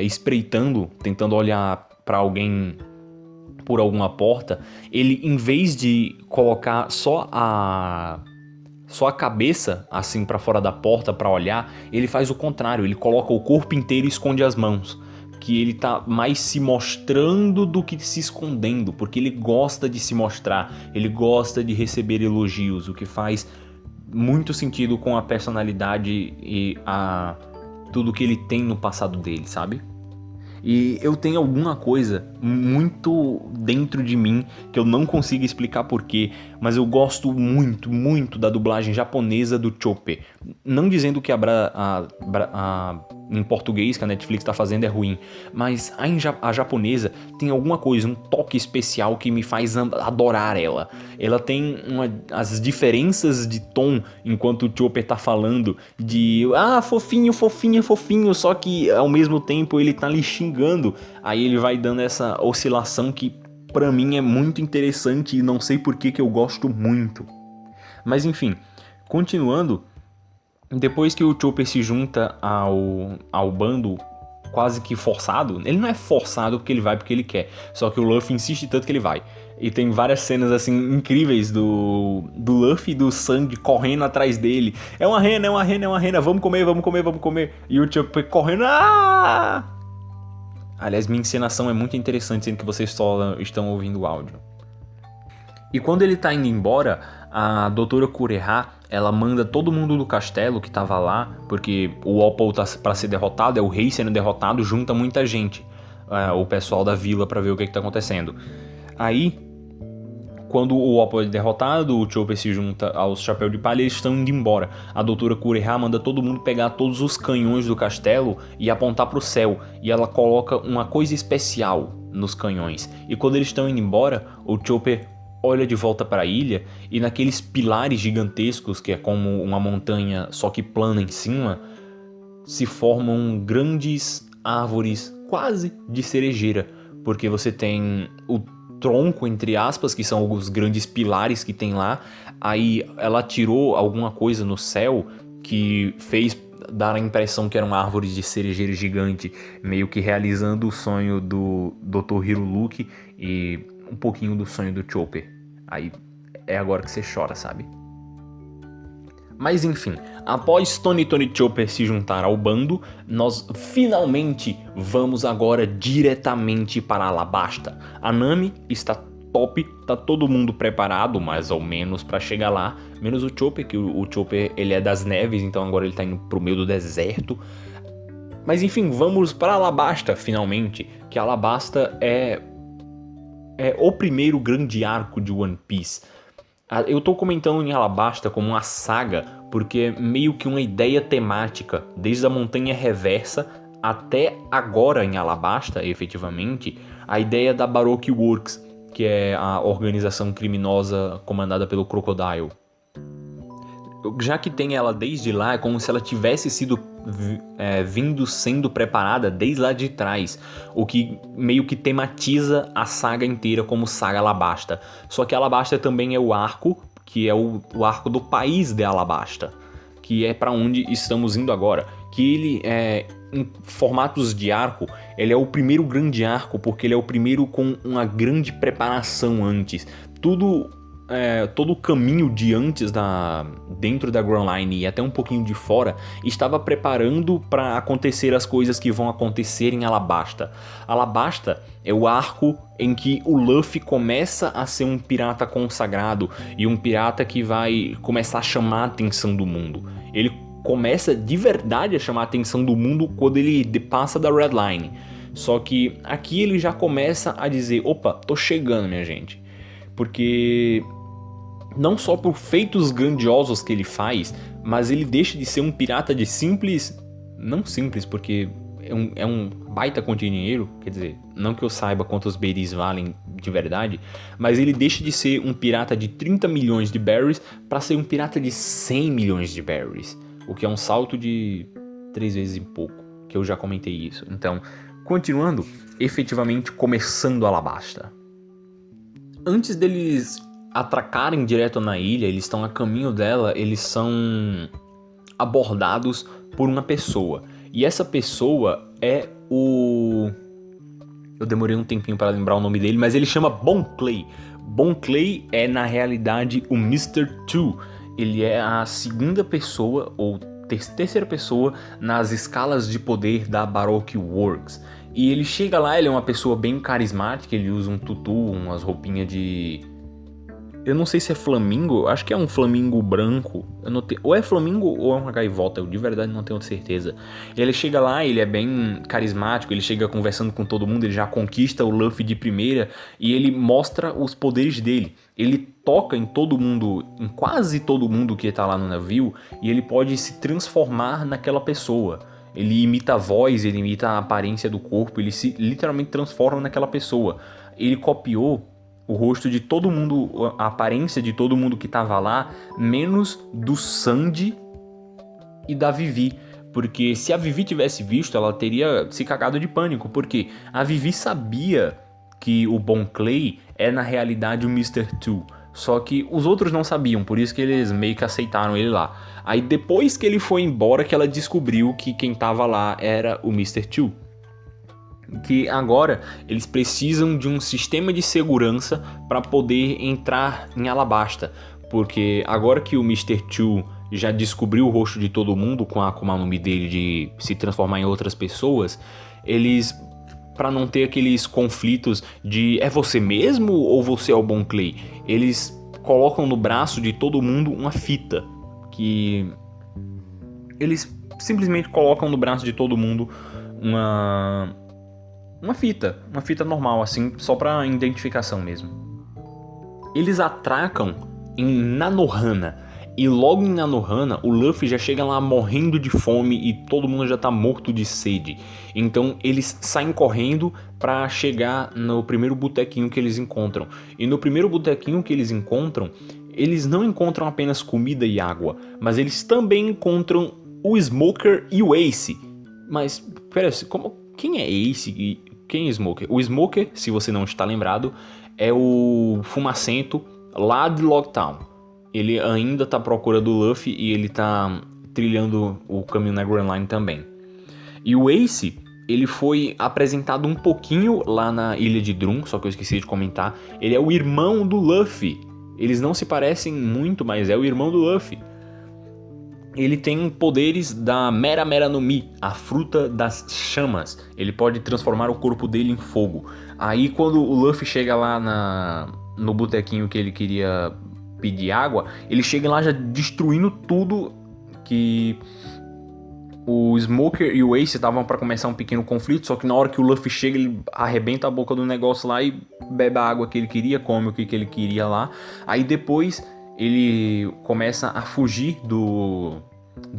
espreitando, tentando olhar pra alguém por alguma porta, ele, em vez de colocar só a cabeça assim pra fora da porta pra olhar, ele faz o contrário, ele coloca o corpo inteiro e esconde as mãos. Que ele tá mais se mostrando do que se escondendo, porque ele gosta de se mostrar, ele gosta de receber elogios, o que faz muito sentido com a personalidade e tudo que ele tem no passado dele, sabe? E eu tenho alguma coisa muito dentro de mim que eu não consigo explicar porquê, mas eu gosto muito, muito da dublagem japonesa do Chopper. Não dizendo que em português que a Netflix tá fazendo é ruim, mas a japonesa tem alguma coisa, um toque especial que me faz adorar ela. Ela tem as diferenças de tom enquanto o Chopper tá falando, de fofinho, fofinho, fofinho, só que ao mesmo tempo ele tá lhe xingando. Aí ele vai dando essa oscilação que pra mim é muito interessante e não sei por que eu gosto muito. Mas enfim, continuando. Depois que o Chopper se junta ao bando quase que forçado, ele não é forçado porque ele quer, só que o Luffy insiste tanto que ele vai. E tem várias cenas assim incríveis do Luffy e do Sandy correndo atrás dele. É uma rena, é uma rena, é uma rena, vamos comer, vamos comer, vamos comer. E o Chopper correndo. Aliás, minha encenação é muito interessante, sendo que vocês só estão ouvindo o áudio. E quando ele tá indo embora, a doutora Kureha, ela manda todo mundo do castelo que tava lá, porque o Opal tá pra ser derrotado, é o rei sendo derrotado, junta muita gente, o pessoal da vila pra ver o que tá acontecendo. Aí, quando o Opal é derrotado, o Chopper se junta aos Chapéu de Palha e eles estão indo embora. A doutora Kureha manda todo mundo pegar todos os canhões do castelo e apontar pro céu, e ela coloca uma coisa especial nos canhões. E quando eles estão indo embora, o Chopper olha de volta para a ilha e naqueles pilares gigantescos, que é como uma montanha só que plana em cima, se formam grandes árvores quase de cerejeira, porque você tem o tronco, entre aspas, que são os grandes pilares que tem lá. Aí ela tirou alguma coisa no céu que fez dar a impressão que eram árvores de cerejeira gigante, meio que realizando o sonho do Dr. Hiruluki e um pouquinho do sonho do Chopper. Aí é agora que você chora, sabe? Mas enfim, após Tony e Chopper se juntar ao bando, nós finalmente vamos agora diretamente para Alabasta. A Nami está top, tá todo mundo preparado, mais ou menos, para chegar lá, menos o Chopper, que o Chopper ele é das neves, então agora ele tá indo pro meio do deserto. Mas enfim, vamos para Alabasta finalmente, que Alabasta é o primeiro grande arco de One Piece. Eu tô comentando em Alabasta como uma saga, porque é meio que uma ideia temática, desde a Montanha Reversa até agora em Alabasta, efetivamente, a ideia da Baroque Works, que é a organização criminosa comandada pelo Crocodile. Já que tem ela desde lá, é como se ela tivesse sido sendo preparada desde lá de trás, o que meio que tematiza a saga inteira como saga Alabasta. Só que Alabasta também é o arco, que é o arco do país de Alabasta, que é para onde estamos indo agora. Que ele em formatos de arco, ele é o primeiro grande arco, porque ele é o primeiro com uma grande preparação antes. Todo o caminho de antes dentro da Grand Line e até um pouquinho de fora estava preparando para acontecer as coisas que vão acontecer em Alabasta. Alabasta é o arco em que o Luffy começa a ser um pirata consagrado e um pirata que vai começar a chamar a atenção do mundo. Ele começa de verdade a chamar a atenção do mundo quando ele passa da Red Line. Só que aqui ele já começa a dizer, opa, tô chegando, minha gente. Porque não só por feitos grandiosos que ele faz, mas ele deixa de ser um pirata de simples... Não simples, porque é um baita com dinheiro, quer dizer, não que eu saiba quantos berries valem de verdade, mas ele deixa de ser um pirata de 30 milhões de berries para ser um pirata de 100 milhões de berries, o que é um salto de 3 vezes em pouco, que eu já comentei isso. Então, continuando, efetivamente começando Alabasta. Antes deles atracarem direto na ilha, eles estão a caminho dela, eles são abordados por uma pessoa. E essa pessoa é o... Eu demorei um tempinho para lembrar o nome dele, mas ele chama Bon Clay. Bon Clay é, na realidade, o Mr. Two. Ele é a segunda pessoa, ou terceira pessoa, nas escalas de poder da Baroque Works. E ele chega lá, ele é uma pessoa bem carismática, ele usa um tutu, umas roupinhas de... Eu não sei se é flamingo, acho que é um flamingo branco. Ou é flamingo ou é uma gaivota, eu de verdade não tenho certeza. Ele chega lá, ele é bem carismático, ele chega conversando com todo mundo, ele já conquista o Luffy de primeira e ele mostra os poderes dele. Ele toca em todo mundo, em quase todo mundo que tá lá no navio, e ele pode se transformar naquela pessoa. Ele imita a voz, ele imita a aparência do corpo, ele se literalmente transforma naquela pessoa. Ele copiou o rosto de todo mundo, a aparência de todo mundo que tava lá, menos do Sandy e da Vivi. Porque se a Vivi tivesse visto, ela teria se cagado de pânico, porque a Vivi sabia que o Bon Clay é na realidade o Mr. Two. Só que os outros não sabiam, por isso que eles meio que aceitaram ele lá. Aí depois que ele foi embora, que ela descobriu que quem tava lá era o Mr. Two. Que agora eles precisam de um sistema de segurança para poder entrar em Alabasta. Porque agora que o Mr. Two já descobriu o rosto de todo mundo com a Akuma no Mi dele de se transformar em outras pessoas, eles... para não ter aqueles conflitos de é você mesmo ou você é o Bon Clay, eles colocam no braço de todo mundo uma fita, que eles simplesmente colocam no braço de todo mundo uma fita normal, assim, só para identificação mesmo. Eles atracam em Nanohana, e logo em Nanohana, o Luffy já chega lá morrendo de fome e todo mundo já tá morto de sede. Então eles saem correndo para chegar no primeiro botequinho que eles encontram. E no primeiro botequinho que eles encontram, eles não encontram apenas comida e água, mas eles também encontram o Smoker e o Ace. Mas, pera, quem é Ace e quem é Smoker? O Smoker, se você não está lembrado, é o fumacento lá de Locktown. Ele ainda tá à procura do Luffy e ele tá trilhando o caminho na Grand Line também. E o Ace, ele foi apresentado um pouquinho lá na Ilha de Drum, só que eu esqueci de comentar. Ele é o irmão do Luffy. Eles não se parecem muito, mas é o irmão do Luffy. Ele tem poderes da Mera Mera no Mi, a fruta das chamas. Ele pode transformar o corpo dele em fogo. Aí quando o Luffy chega lá no botequinho que ele queria pedir água, ele chega lá já destruindo tudo, que o Smoker e o Ace estavam para começar um pequeno conflito, só que na hora que o Luffy chega, ele arrebenta a boca do negócio lá e bebe a água que ele queria, come o que ele queria lá. Aí depois ele começa a fugir do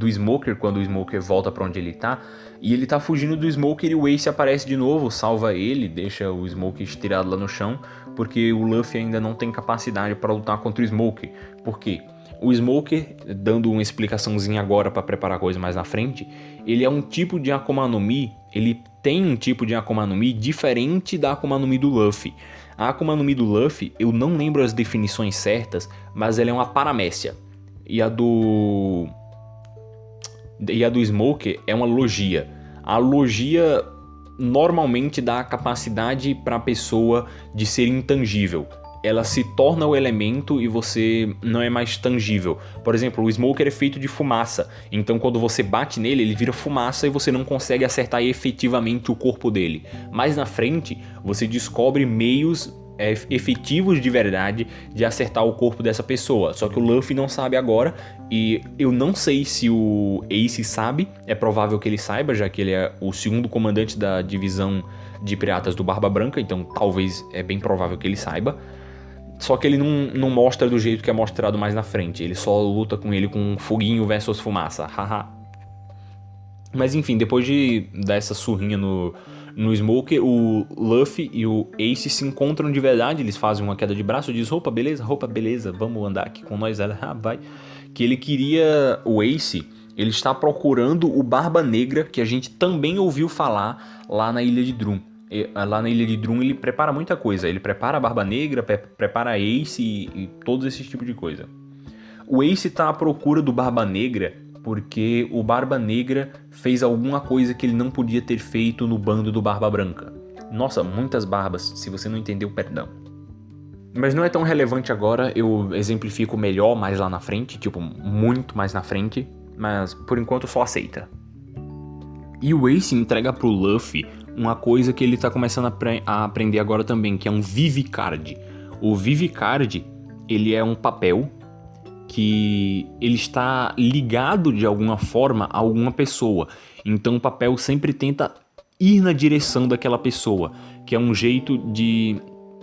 Smoker, quando o Smoker volta pra onde ele tá. E ele tá fugindo do Smoker e o Ace aparece de novo, salva ele, deixa o Smoker estirado lá no chão, porque o Luffy ainda não tem capacidade para lutar contra o Smoker. Por quê? O Smoker, dando uma explicaçãozinha agora para preparar a coisa mais na frente, ele é um tipo de Akuma no Mi, ele tem um tipo de Akuma no Mi diferente da Akuma no Mi do Luffy. A Akuma no Mi do Luffy, eu não lembro as definições certas, mas ela é uma paramécia. E a do Smoker é uma logia. A logia normalmente dá a capacidade para a pessoa de ser intangível. Ela se torna o elemento e você não é mais tangível. Por exemplo, o Smoker é feito de fumaça. Então quando você bate nele, ele vira fumaça e você não consegue acertar efetivamente o corpo dele. Mais na frente, você descobre meios efetivos de verdade de acertar o corpo dessa pessoa. Só que o Luffy não sabe agora. E eu não sei se o Ace sabe. É provável que ele saiba, já que ele é o segundo comandante da divisão de piratas do Barba Branca. Então talvez é bem provável que ele saiba. Só que ele não mostra do jeito que é mostrado mais na frente. Ele só luta com ele com foguinho versus fumaça. Haha. Mas enfim, depois de dar essa surrinha no Smoker, o Luffy e o Ace se encontram de verdade. Eles fazem uma queda de braço. Diz, roupa, beleza, vamos andar aqui com nós. Ela, vai. Que ele queria... O Ace, ele está procurando o Barba Negra, que a gente também ouviu falar lá na Ilha de Drum. Lá na Ilha de Drum ele prepara muita coisa. Ele prepara a Barba Negra, prepara a Ace e todos esses tipos de coisa. O Ace tá à procura do Barba Negra porque o Barba Negra fez alguma coisa que ele não podia ter feito no bando do Barba Branca. Nossa, muitas barbas, se você não entendeu, perdão. Mas não é tão relevante agora, eu exemplifico melhor mais lá na frente, tipo, muito mais na frente, mas por enquanto só aceita. E o Ace entrega pro Luffy uma coisa que ele tá começando a aprender agora também, que é um Vivicard. O Vivicard, ele é um papel que ele está ligado de alguma forma a alguma pessoa. Então o papel sempre tenta ir na direção daquela pessoa, que é um jeito de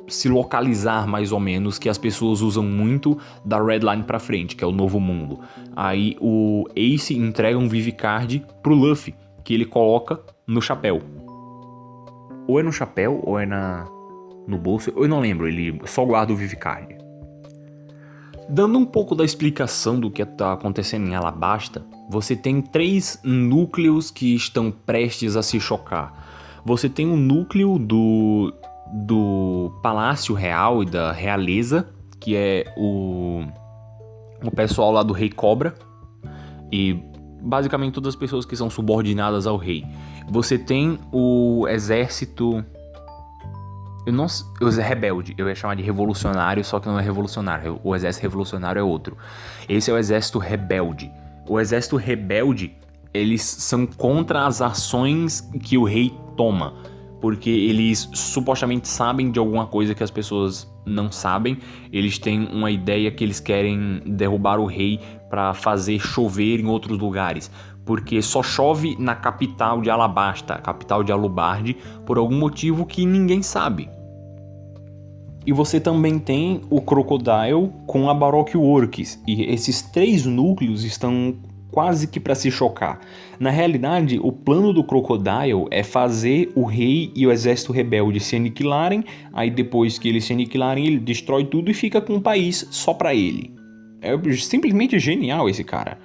se localizar mais ou menos, que as pessoas usam muito da Red Line pra frente, que é o Novo Mundo. Aí o Ace entrega um Vivicard pro Luffy, que ele coloca no chapéu. Ou é no chapéu, ou é no bolso, eu não lembro, ele só guarda o Vivicard. Dando um pouco da explicação do que está acontecendo em Alabasta, você tem 3 núcleos que estão prestes a se chocar. Você tem o núcleo do Palácio Real e da Realeza, que é o pessoal lá do Rei Cobra, e basicamente todas as pessoas que são subordinadas ao rei. Você tem o exército... O rebelde, eu ia chamar de revolucionário, só que não é revolucionário. O exército revolucionário é outro. Esse é o exército rebelde. O exército rebelde, eles são contra as ações que o rei toma, porque eles supostamente sabem de alguma coisa que as pessoas não sabem. Eles têm uma ideia que eles querem derrubar o rei para fazer chover em outros lugares, porque só chove na capital de Alabasta, a capital de Alubardi, por algum motivo que ninguém sabe. E você também tem o Crocodile com a Baroque Works, e esses 3 núcleos estão quase que para se chocar. Na realidade, o plano do Crocodile é fazer o rei e o exército rebelde se aniquilarem, aí depois que eles se aniquilarem, ele destrói tudo e fica com um país só para ele. É simplesmente genial esse cara.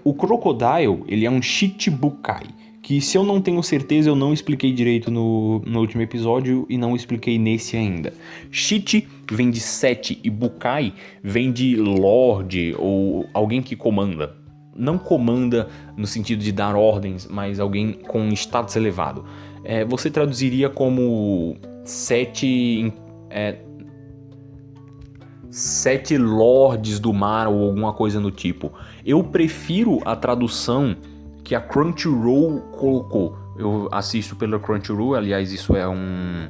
O Crocodile, ele é um Shichibukai, que se eu não tenho certeza eu não expliquei direito no último episódio e não expliquei nesse ainda. Shichi vem de 7 e Bukai vem de Lorde ou alguém que comanda. não comanda no sentido de dar ordens, mas alguém com status elevado. Você traduziria como sete lords do mar ou alguma coisa do tipo. Eu prefiro a tradução que a Crunchyroll colocou. Eu assisto pela Crunchyroll, aliás, isso é um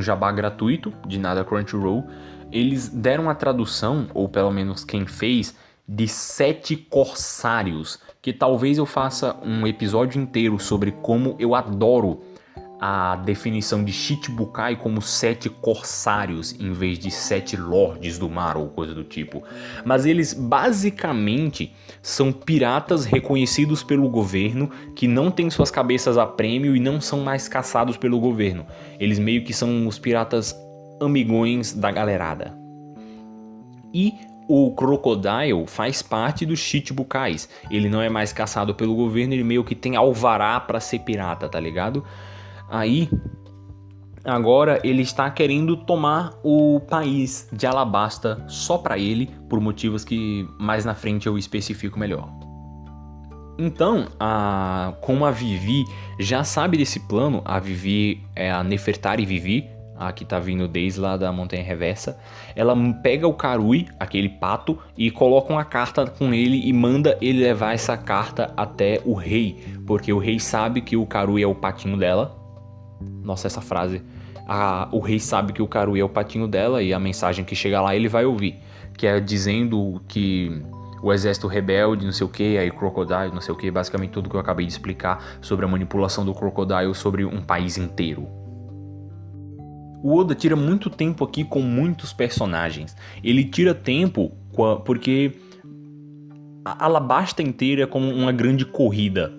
jabá gratuito, de nada Crunchyroll. Eles deram a tradução, ou pelo menos quem fez, de 7 corsários, que talvez eu faça um episódio inteiro sobre como eu adoro a definição de Shichibukai como 7 corsários em vez de 7 lords do mar ou coisa do tipo. Mas eles basicamente são piratas reconhecidos pelo governo que não têm suas cabeças a prêmio e não são mais caçados pelo governo. Eles meio que são os piratas amigões da galerada. E o Crocodile faz parte dos Shichibukais. Ele não é mais caçado pelo governo, ele meio que tem alvará pra ser pirata, tá ligado? Aí, agora ele está querendo tomar o país de Alabasta só pra ele, por motivos que mais na frente eu especifico melhor. Então, como a Vivi já sabe desse plano, a Vivi é a Nefertari Vivi, a que tá vindo desde lá da Montanha Reversa, ela pega o Karui, aquele pato, e coloca uma carta com ele e manda ele levar essa carta até o rei, porque o rei sabe que o Karui é o patinho dela. Nossa, essa frase. O rei sabe que o Karui é o patinho dela e a mensagem que chega lá ele vai ouvir, que é dizendo que o exército rebelde, não sei o que, aí Crocodile, não sei o que, basicamente tudo que eu acabei de explicar sobre a manipulação do Crocodile sobre um país inteiro. O Oda tira muito tempo aqui com muitos personagens. Ele tira tempo porque a Alabasta inteira é como uma grande corrida.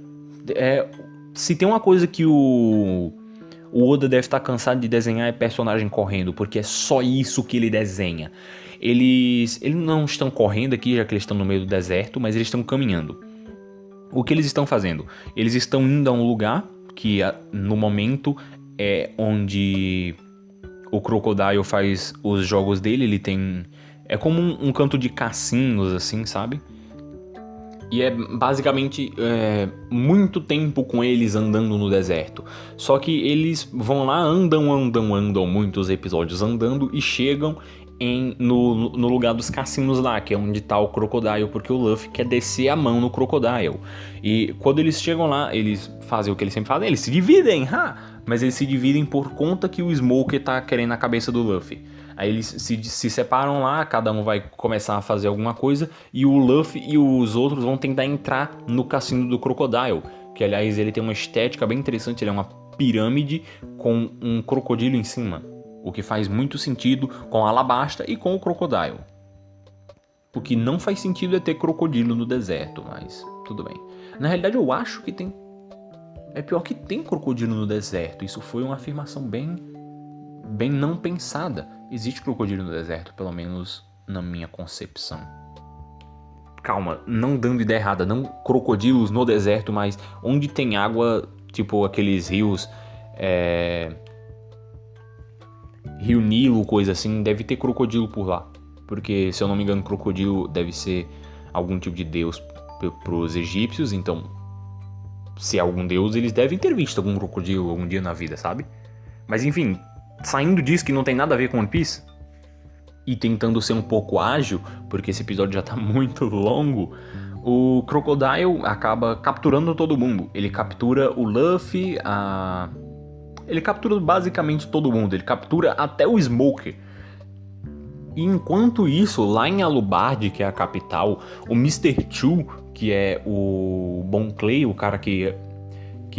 Se tem uma coisa que o Oda deve estar cansado de desenhar é personagem correndo, porque é só isso que ele desenha. Eles não estão correndo aqui, já que eles estão no meio do deserto, mas eles estão caminhando. O que eles estão fazendo? Eles estão indo a um lugar que no momento é onde o Crocodile faz os jogos dele. Ele tem... é como um canto de cassinos, assim, sabe? E é basicamente muito tempo com eles andando no deserto. Só que eles vão lá, andam muitos episódios andando e chegam no lugar dos cassinos lá, que é onde tá o Crocodile, porque o Luffy quer descer a mão no Crocodile. E quando eles chegam lá, eles fazem o que eles sempre fazem, eles se dividem, mas eles se dividem por conta que o Smoker tá querendo a cabeça do Luffy. Aí eles se separam lá, cada um vai começar a fazer alguma coisa, e o Luffy e os outros vão tentar entrar no cassino do Crocodile, que aliás ele tem uma estética bem interessante, ele é uma pirâmide com um crocodilo em cima, o que faz muito sentido com a Alabasta e com o Crocodile. O que não faz sentido é ter crocodilo no deserto, mas tudo bem. Na realidade eu acho que tem... é pior que tem crocodilo no deserto, isso foi uma afirmação bem não pensada. Existe crocodilo no deserto, pelo menos na minha concepção. Calma, não dando ideia errada, não crocodilos no deserto, mas onde tem água, tipo aqueles rios, Rio Nilo, coisa assim, deve ter crocodilo por lá. Porque, se eu não me engano, crocodilo deve ser algum tipo de deus pros egípcios, então, se é algum deus, eles devem ter visto algum crocodilo algum dia na vida, sabe? Mas enfim, saindo disso que não tem nada a ver com One Piece, e tentando ser um pouco ágil, porque esse episódio já tá muito longo, o Crocodile acaba capturando todo mundo. Ele captura o Luffy, ele captura basicamente todo mundo, ele captura até o Smoker. E enquanto isso, lá em Alubardi, que é a capital, o Mr. Chu, que é o Bon Clay, o cara que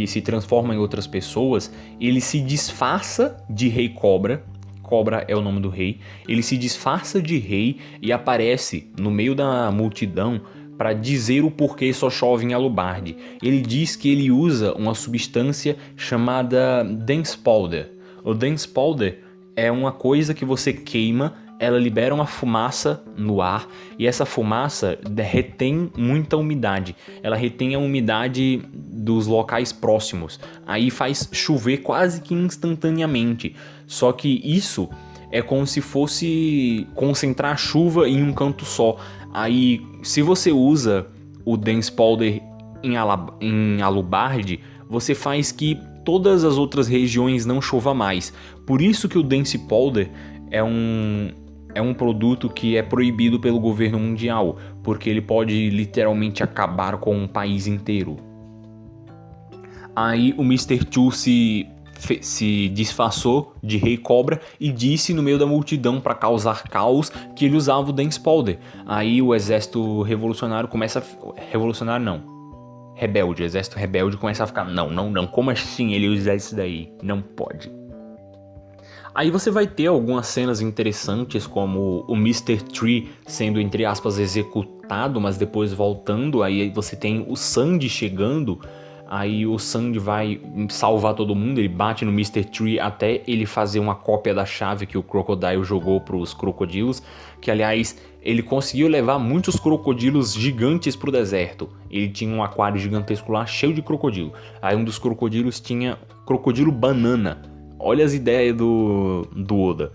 se transforma em outras pessoas, ele se disfarça de Rei Cobra. Cobra é o nome do rei. Ele se disfarça de rei e aparece no meio da multidão para dizer o porquê só chove em Alubardi. Ele diz que ele usa uma substância chamada Dance Powder. O Dance Powder é uma coisa que você queima, ela libera uma fumaça no ar e essa fumaça retém muita umidade. Ela retém a umidade dos locais próximos. Aí faz chover quase que instantaneamente. Só que isso é como se fosse concentrar a chuva em um canto só. Aí, se você usa o Dance Powder em Alucard, você faz que todas as outras regiões não chova mais. Por isso que o Dance Powder é um produto que é proibido pelo governo mundial, porque ele pode literalmente acabar com um país inteiro. Aí o Mr. Two se disfarçou de Rei Cobra e disse no meio da multidão para causar caos que ele usava o Dance Powder. Aí o exército revolucionário começa revolucionário não. Rebelde, o exército rebelde começa a ficar não, como assim ele usa isso daí? Não pode. Aí você vai ter algumas cenas interessantes, como o Mr. Tree sendo, entre aspas, executado, mas depois voltando. Aí você tem o Sandy chegando, aí o Sandy vai salvar todo mundo, ele bate no Mr. Tree até ele fazer uma cópia da chave que o Crocodile jogou pros crocodilos, que aliás, ele conseguiu levar muitos crocodilos gigantes pro deserto. Ele tinha um aquário gigantesco lá, cheio de crocodilo. Aí um dos crocodilos tinha crocodilo banana. Olha as ideias do Oda.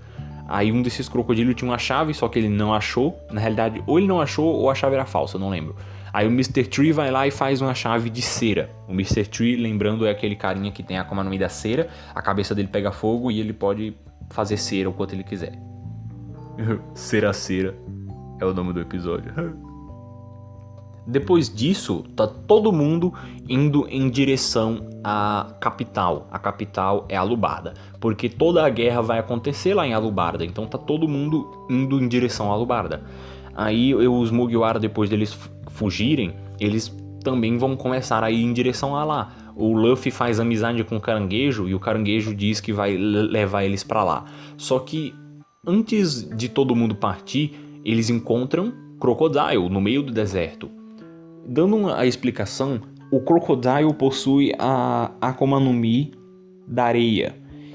Aí um desses crocodilos tinha uma chave, só que ele não achou. Na realidade, ou ele não achou ou a chave era falsa, eu não lembro. Aí o Mr. Tree vai lá e faz uma chave de cera. O Mr. Tree, lembrando, é aquele carinha que tem a Akuma no Mi da cera. A cabeça dele pega fogo e ele pode fazer cera o quanto ele quiser. Cera é o nome do episódio. Depois disso, tá todo mundo indo em direção à capital. A capital é Alubarda, porque toda a guerra vai acontecer lá em Alubarda. Então tá todo mundo indo em direção a Alubarda. Aí os Mugiwara, depois deles fugirem, eles também vão começar a ir em direção a lá. O Luffy faz amizade com o Caranguejo e o Caranguejo diz que vai levar eles pra lá. Só que antes de todo mundo partir, eles encontram Crocodile no meio do deserto. Dando a explicação, o Crocodile possui a Akuma no Mi da areia.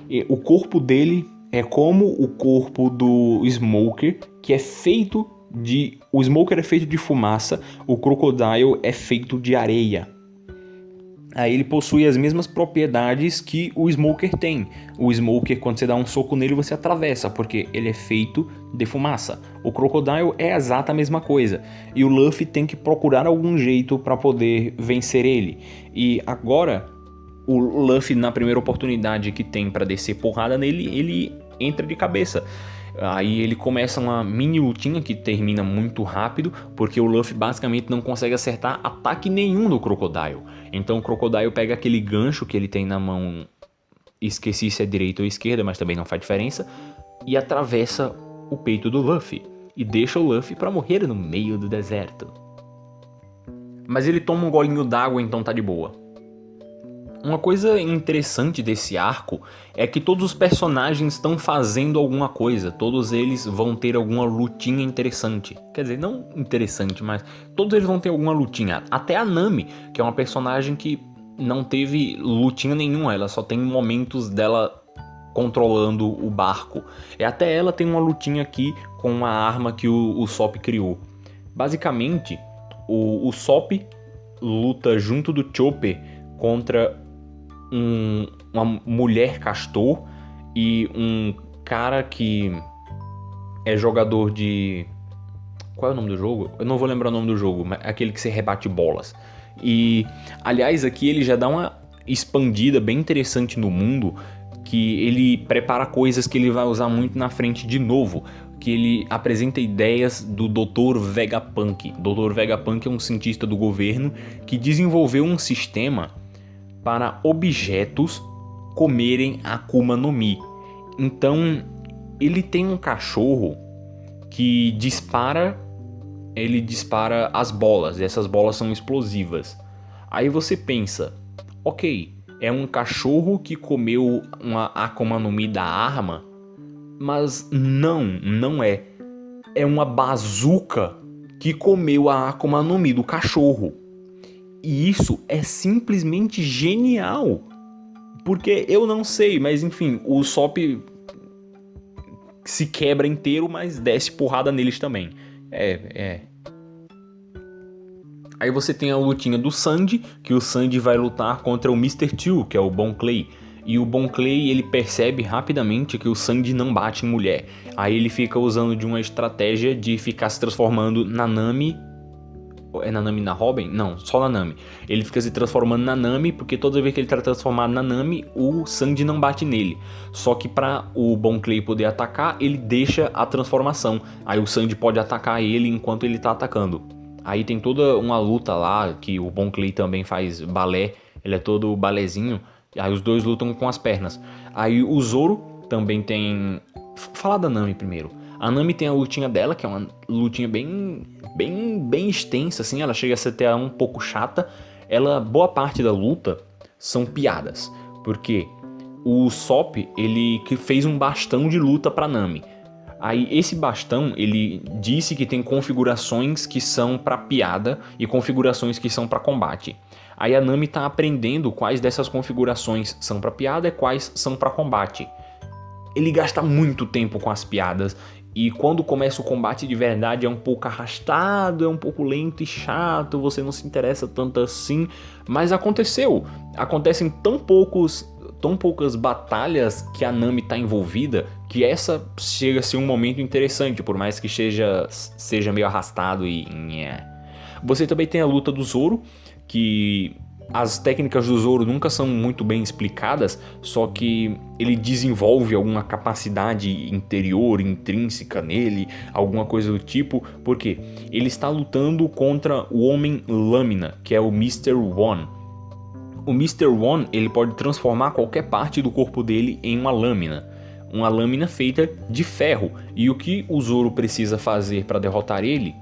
E o corpo dele é como o corpo do Smoker, que é feito de... O Smoker é feito de fumaça, o Crocodile é feito de areia. Aí ele possui as mesmas propriedades que o Smoker tem. O Smoker, quando você dá um soco nele, você atravessa, porque ele é feito de fumaça. O Crocodile é a exata mesma coisa. E o Luffy tem que procurar algum jeito para poder vencer ele. E agora, o Luffy, na primeira oportunidade que tem para descer porrada nele, ele entra de cabeça. Aí ele começa uma mini lutinha que termina muito rápido, porque o Luffy basicamente não consegue acertar ataque nenhum do Crocodile. Então o Crocodile pega aquele gancho que ele tem na mão, esqueci se é direita ou esquerda, mas também não faz diferença, e atravessa o peito do Luffy, e deixa o Luffy pra morrer no meio do deserto. Mas ele toma um golinho d'água, então tá de boa. Uma coisa interessante desse arco é que todos os personagens estão fazendo alguma coisa, todos eles vão ter alguma lutinha interessante. Quer dizer, não interessante, mas todos eles vão ter alguma lutinha. Até a Nami, que é uma personagem que não teve lutinha nenhuma, ela só tem momentos dela controlando o barco. E até ela tem uma lutinha aqui com uma arma que o Sop criou. Basicamente, o Sop luta junto do Chopper contra uma mulher castor e um cara que é jogador de... Qual é o nome do jogo? Eu não vou lembrar o nome do jogo, mas é aquele que se rebate bolas. E, aliás, aqui ele já dá uma expandida bem interessante no mundo, que ele prepara coisas que ele vai usar muito na frente de novo, que ele apresenta ideias do Dr. Vegapunk. Dr. Vegapunk é um cientista do governo que desenvolveu um sistema para objetos comerem a Akuma no Mi. Então, ele tem um cachorro que dispara as bolas, e essas bolas são explosivas. Aí você pensa, ok, é um cachorro que comeu uma Akuma no Mi da arma, mas não é. É uma bazuca que comeu a Akuma no Mi do cachorro. E isso é simplesmente genial. Porque eu não sei, mas enfim, o Sop se quebra inteiro, mas desce porrada neles também. Aí você tem a lutinha do Sandy, que o Sandy vai lutar contra o Mr. Two, que é o Bon Clay. E o Bon Clay, ele percebe rapidamente que o Sandy não bate em mulher. Aí ele fica usando de uma estratégia de ficar se transformando na Nami. É na Nami e na Robin? Não, só na Nami. Ele fica se transformando na Nami, porque toda vez que ele tá transformado na Nami, o Sandy não bate nele. Só que pra o Bon Clay poder atacar, ele deixa a transformação. Aí o Sandy pode atacar ele enquanto ele tá atacando. Aí tem toda uma luta lá, que o Bon Clay também faz balé. Ele é todo balézinho. Aí os dois lutam com as pernas. Aí o Zoro também tem... Falar da Nami primeiro. A Nami tem a lutinha dela, que é uma lutinha bem extensa, assim. Ela chega a ser até um pouco chata. Boa parte da luta são piadas. Porque o Sop, ele fez um bastão de luta pra Nami. Aí esse bastão, ele disse que tem configurações que são pra piada e configurações que são pra combate. Aí a Nami tá aprendendo quais dessas configurações são pra piada e quais são pra combate. Ele gasta muito tempo com as piadas e quando começa o combate de verdade é um pouco arrastado, é um pouco lento e chato, você não se interessa tanto assim, mas acontecem tão poucas batalhas que a Nami tá envolvida, que essa chega a ser um momento interessante, por mais que seja meio arrastado e... Você também tem a luta do Zoro, que as técnicas do Zoro nunca são muito bem explicadas, só que ele desenvolve alguma capacidade interior, intrínseca nele, alguma coisa do tipo, porque ele está lutando contra o Homem Lâmina, que é o Mr. One. O Mr. One, ele pode transformar qualquer parte do corpo dele em uma lâmina feita de ferro, e o que o Zoro precisa fazer para derrotar ele?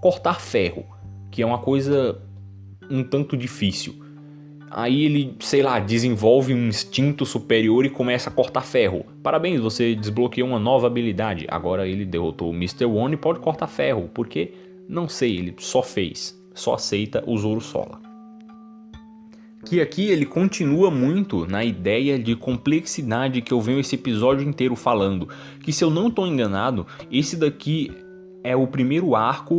Cortar ferro, que é uma coisa um tanto difícil. Aí ele, desenvolve um instinto superior e começa a cortar ferro. Parabéns, você desbloqueou uma nova habilidade. Agora ele derrotou o Mr. One e pode cortar ferro. Porque, não sei, ele só fez. Só aceita o Zoro Sola. Que aqui ele continua muito na ideia de complexidade que eu venho esse episódio inteiro falando. Que se eu não estou enganado, esse daqui é o primeiro arco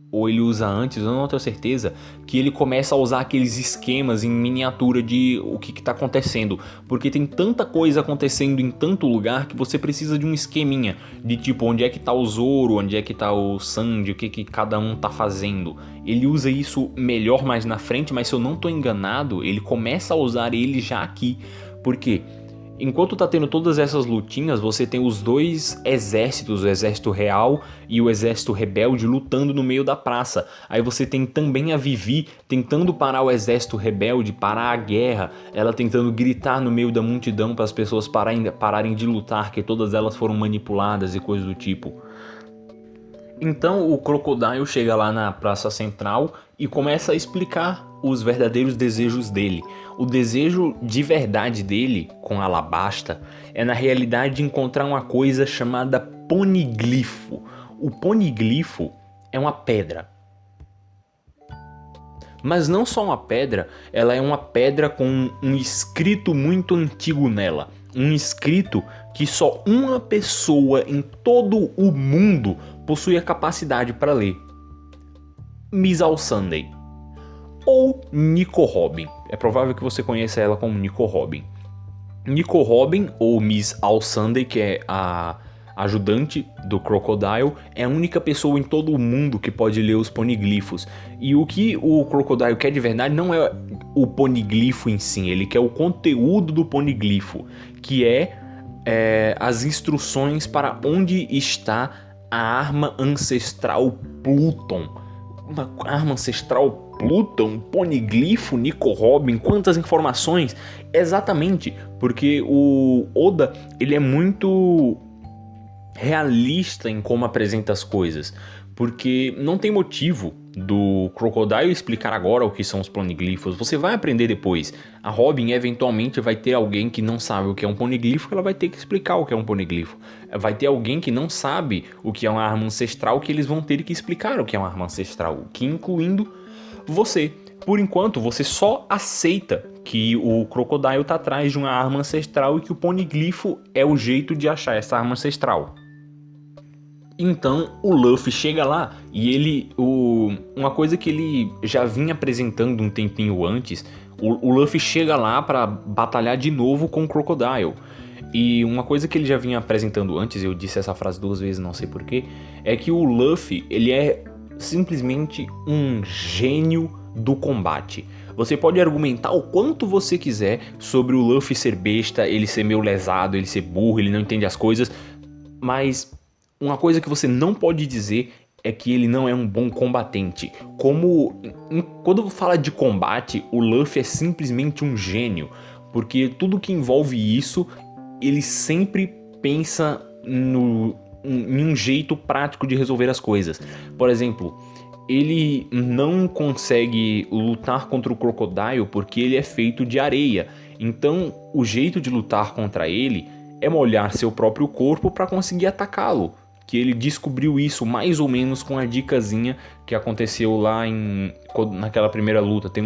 ou ele usa antes, eu não tenho certeza, que ele começa a usar aqueles esquemas em miniatura de o que está acontecendo, porque tem tanta coisa acontecendo em tanto lugar que você precisa de um esqueminha, de tipo, onde é que tá o Zoro, onde é que tá o Sandy, o que cada um tá fazendo. Ele usa isso melhor mais na frente, mas se eu não tô enganado, ele começa a usar ele já aqui, porque... Enquanto tá tendo todas essas lutinhas, você tem os dois exércitos, o exército real e o exército rebelde lutando no meio da praça. Aí você tem também a Vivi tentando parar o exército rebelde, parar a guerra, ela tentando gritar no meio da multidão para as pessoas pararem de lutar, que todas elas foram manipuladas e coisas do tipo. Então o Crocodile chega lá na praça central e começa a explicar os verdadeiros desejos dele. O desejo de verdade dele, com Alabasta, é na realidade encontrar uma coisa chamada poniglifo. O poniglifo é uma pedra. Mas não só uma pedra, ela é uma pedra com um escrito muito antigo nela. Um escrito que só uma pessoa em todo o mundo possui a capacidade para ler. Miss All-Sunday. Ou Nico Robin. É provável que você conheça ela como Nico Robin. Nico Robin, ou Miss All-Sunday, que é a ajudante do Crocodile, é a única pessoa em todo o mundo que pode ler os poniglifos. E o que o Crocodile quer de verdade não é o poniglifo em si, ele quer o conteúdo do poniglifo, que é as instruções para onde está a arma ancestral Pluton. Uma arma ancestral Pluton, poniglifo, Nico Robin, quantas informações? Exatamente, porque o Oda, ele é muito realista em como apresenta as coisas, porque não tem motivo do Crocodile explicar agora o que são os poniglifos. Você vai aprender depois. A Robin eventualmente vai ter alguém que não sabe o que é um poniglifo, que ela vai ter que explicar o que é um poniglifo. Vai ter alguém que não sabe o que é uma arma ancestral, que eles vão ter que explicar o que é uma arma ancestral, que incluindo você. Por enquanto, você só aceita que o Crocodile está atrás de uma arma ancestral e que o poniglifo é o jeito de achar essa arma ancestral. Então o Luffy chega lá e uma coisa que ele já vinha apresentando um tempinho antes, o Luffy chega lá pra batalhar de novo com o Crocodile. E uma coisa que ele já vinha apresentando antes, eu disse essa frase 2 vezes, não sei porquê, é que o Luffy, ele é simplesmente um gênio do combate. Você pode argumentar o quanto você quiser sobre o Luffy ser besta, ele ser meio lesado, ele ser burro, ele não entende as coisas, mas uma coisa que você não pode dizer é que ele não é um bom combatente. Quando fala de combate, o Luffy é simplesmente um gênio, porque tudo que envolve isso, ele sempre pensa em um jeito prático de resolver as coisas. Por exemplo, ele não consegue lutar contra o Crocodile porque ele é feito de areia. Então, o jeito de lutar contra ele é molhar seu próprio corpo para conseguir atacá-lo. Que ele descobriu isso mais ou menos com a dicasinha que aconteceu lá naquela primeira luta. Tem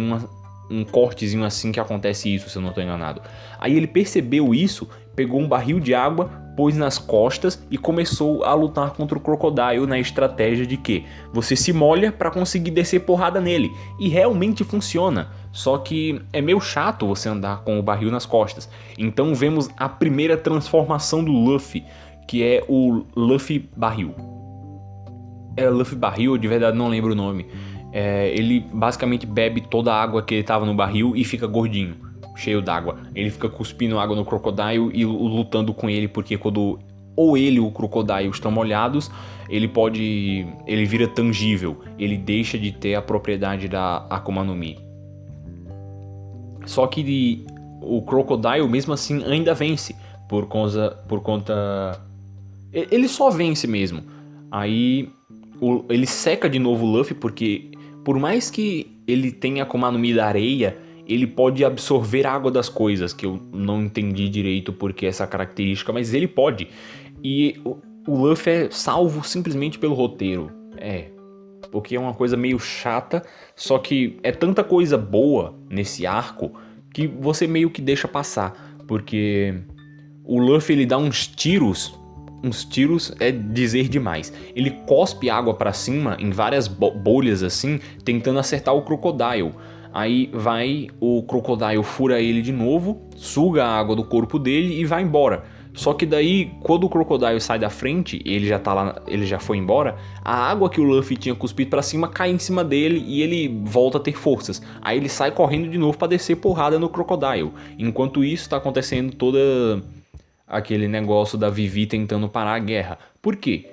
um cortezinho assim que acontece isso, se eu não estou enganado. Aí ele percebeu isso, pegou um barril de água, pôs nas costas e começou a lutar contra o Crocodile na estratégia de que você se molha para conseguir descer porrada nele. E realmente funciona. Só que é meio chato você andar com o barril nas costas. Então vemos a primeira transformação do Luffy, que é o Luffy Barril. É Luffy Barril, de verdade não lembro o nome. Ele basicamente bebe toda a água que ele tava no barril e fica gordinho, cheio d'água. Ele fica cuspindo água no Crocodile e lutando com ele, porque quando ou ele ou o Crocodile estão molhados, ele vira tangível. Ele deixa de ter a propriedade da Akuma no Mi. Só que o Crocodile mesmo assim ainda vence por conta ele só vence mesmo. Aí ele seca de novo o Luffy, porque por mais que ele tenha Akuma no Mi da areia, ele pode absorver a água das coisas, que eu não entendi direito porque essa característica, mas ele pode. E o Luffy é salvo simplesmente pelo roteiro. Porque é uma coisa meio chata, só que é tanta coisa boa nesse arco que você meio que deixa passar. Porque o Luffy ele dá uns tiros é dizer demais. Ele cospe água pra cima em várias bolhas assim, tentando acertar o Crocodile. Aí o Crocodile fura ele de novo, suga a água do corpo dele e vai embora. Só que daí, quando o Crocodile sai da frente, ele já foi embora, a água que o Luffy tinha cuspido pra cima cai em cima dele e ele volta a ter forças. Aí ele sai correndo de novo pra descer porrada no Crocodile. Enquanto isso tá acontecendo toda aquele negócio da Vivi tentando parar a guerra. Por quê?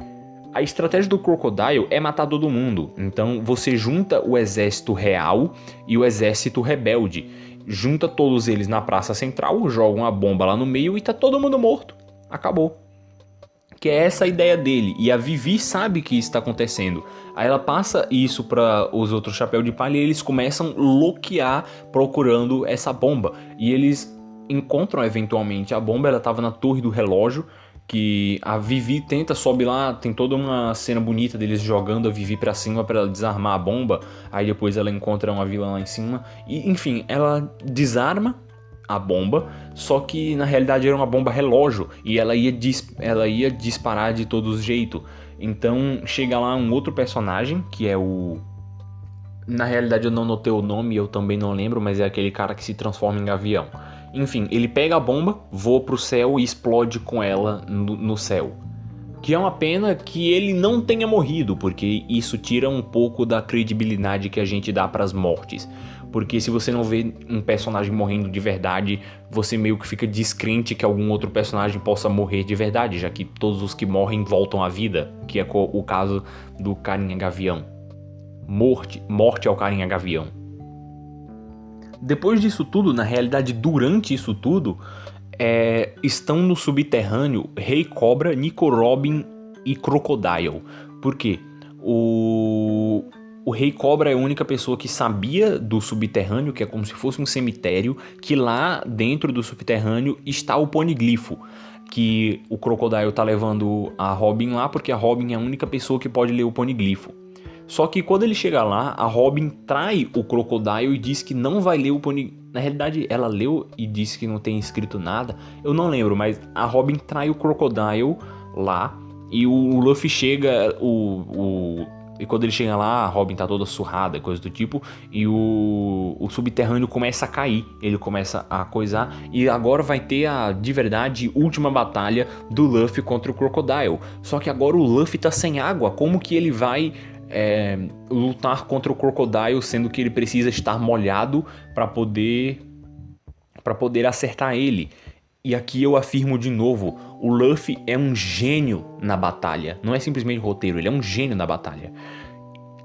A estratégia do Crocodile é matar todo mundo. Então você junta o exército real e o exército rebelde. Junta todos eles na praça central, joga uma bomba lá no meio e tá todo mundo morto. Acabou. Que é essa a ideia dele. E a Vivi sabe que isso está acontecendo. Aí ela passa isso para os outros Chapéu de Palha e eles começam a loquear procurando essa bomba. E eles encontram eventualmente a bomba. Ela estava na torre do relógio, que a Vivi sobe lá, tem toda uma cena bonita deles jogando a Vivi pra cima pra ela desarmar a bomba. Aí depois ela encontra uma vilã lá em cima e, enfim, ela desarma a bomba, só que na realidade era uma bomba relógio e ela ia disparar de todos os jeitos. Então chega lá um outro personagem, que é na realidade eu não notei o nome, eu também não lembro, mas é aquele cara que se transforma em gavião. Enfim, ele pega a bomba, voa pro céu e explode com ela no céu. Que é uma pena que ele não tenha morrido, porque isso tira um pouco da credibilidade que a gente dá pras mortes. Porque se você não vê um personagem morrendo de verdade, você meio que fica descrente que algum outro personagem possa morrer de verdade, já que todos os que morrem voltam à vida, que é o caso do Carinha Gavião. Morte ao Carinha Gavião. Depois disso tudo, na realidade durante isso tudo, estão no subterrâneo Rei Cobra, Nico Robin e Crocodile. Por quê? O Rei Cobra é a única pessoa que sabia do subterrâneo, que é como se fosse um cemitério, que lá dentro do subterrâneo está o Poniglifo, que o Crocodile tá levando a Robin lá, porque a Robin é a única pessoa que pode ler o Poniglifo. Só que quando ele chega lá, a Robin trai o Crocodile e diz que não vai ler o Poniglifo. Na realidade, ela leu e disse que não tem escrito nada. Eu não lembro, mas a Robin trai o Crocodile lá E o Luffy chega, e quando ele chega lá, a Robin tá toda surrada, coisa do tipo, e o subterrâneo começa a cair, ele começa a coisar, e agora vai ter a, de verdade, última batalha do Luffy contra o Crocodile. Só que agora o Luffy tá sem água, como que ele vai lutar contra o Crocodile, sendo que ele precisa estar molhado para poder acertar ele? E aqui eu afirmo de novo, o Luffy é um gênio na batalha. Não é simplesmente roteiro, ele é um gênio na batalha.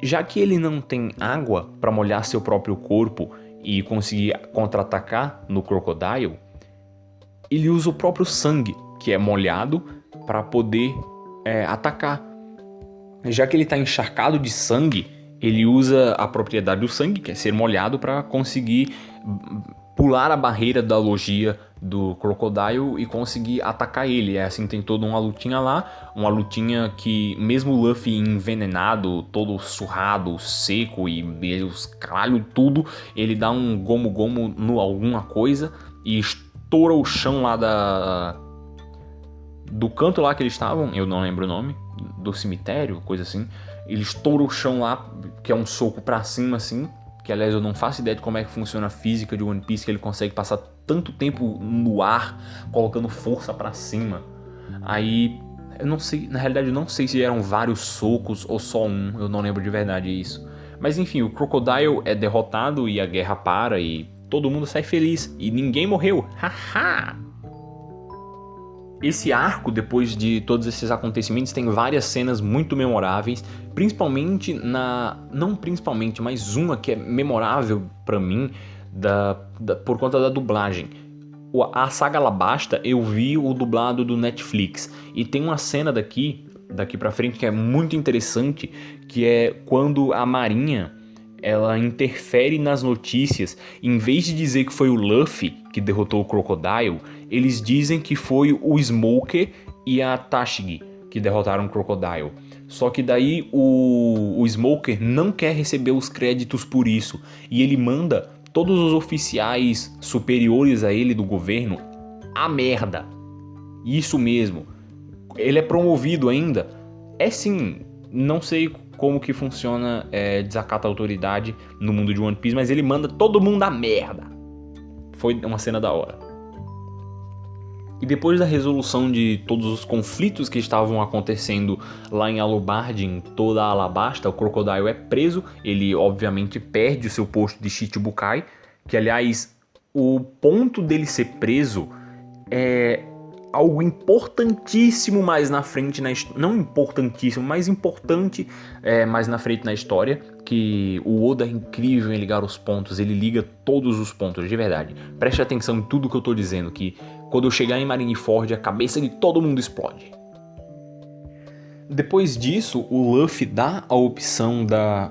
Já que ele não tem água para molhar seu próprio corpo e conseguir contra-atacar no Crocodile, ele usa o próprio sangue, que é molhado, para poder atacar. Já que ele está encharcado de sangue, ele usa a propriedade do sangue, que é ser molhado, para conseguir pular a barreira da logia do Crocodile e conseguir atacar ele. Assim, tem toda uma lutinha lá, uma lutinha que mesmo o Luffy envenenado, todo surrado, seco e os caralho tudo, ele dá um gomu-gomu no alguma coisa e estoura o chão lá do canto lá que eles estavam, eu não lembro o nome, do cemitério, coisa assim. Ele estoura o chão lá, que é um soco pra cima assim, que aliás eu não faço ideia de como é que funciona a física de One Piece, que ele consegue passar tanto tempo no ar, colocando força pra cima. Aí, eu não sei, na realidade eu não sei se eram vários socos ou só um, eu não lembro de verdade isso. Mas enfim, o Crocodile é derrotado e a guerra para e todo mundo sai feliz. E ninguém morreu, haha! Esse arco, depois de todos esses acontecimentos, tem várias cenas muito memoráveis, principalmente não principalmente, mas uma que é memorável pra mim por conta da dublagem. A saga Alabasta eu vi o dublado do Netflix e tem uma cena daqui pra frente que é muito interessante, que é quando a Marinha ela interfere nas notícias. Em vez de dizer que foi o Luffy que derrotou o Crocodile, eles dizem que foi o Smoker e a Tashigi que derrotaram o Crocodile. Só que daí o Smoker não quer receber os créditos por isso, e ele manda todos os oficiais superiores a ele do governo a merda. Isso mesmo. Ele é promovido ainda. É sim, não sei como que funciona desacato à autoridade no mundo de One Piece, mas ele manda todo mundo a merda. Foi uma cena da hora. E depois da resolução de todos os conflitos que estavam acontecendo lá em Alucard, em toda a Alabasta, o Crocodile é preso, ele obviamente perde o seu posto de Shichibukai, que aliás, o ponto dele ser preso é algo importantíssimo mais na frente, não importantíssimo, mas importante mais na frente na história, que o Oda é incrível em ligar os pontos, ele liga todos os pontos, de verdade. Preste atenção em tudo que eu tô dizendo, que quando eu chegar em Marineford, a cabeça de todo mundo explode. Depois disso, o Luffy dá a opção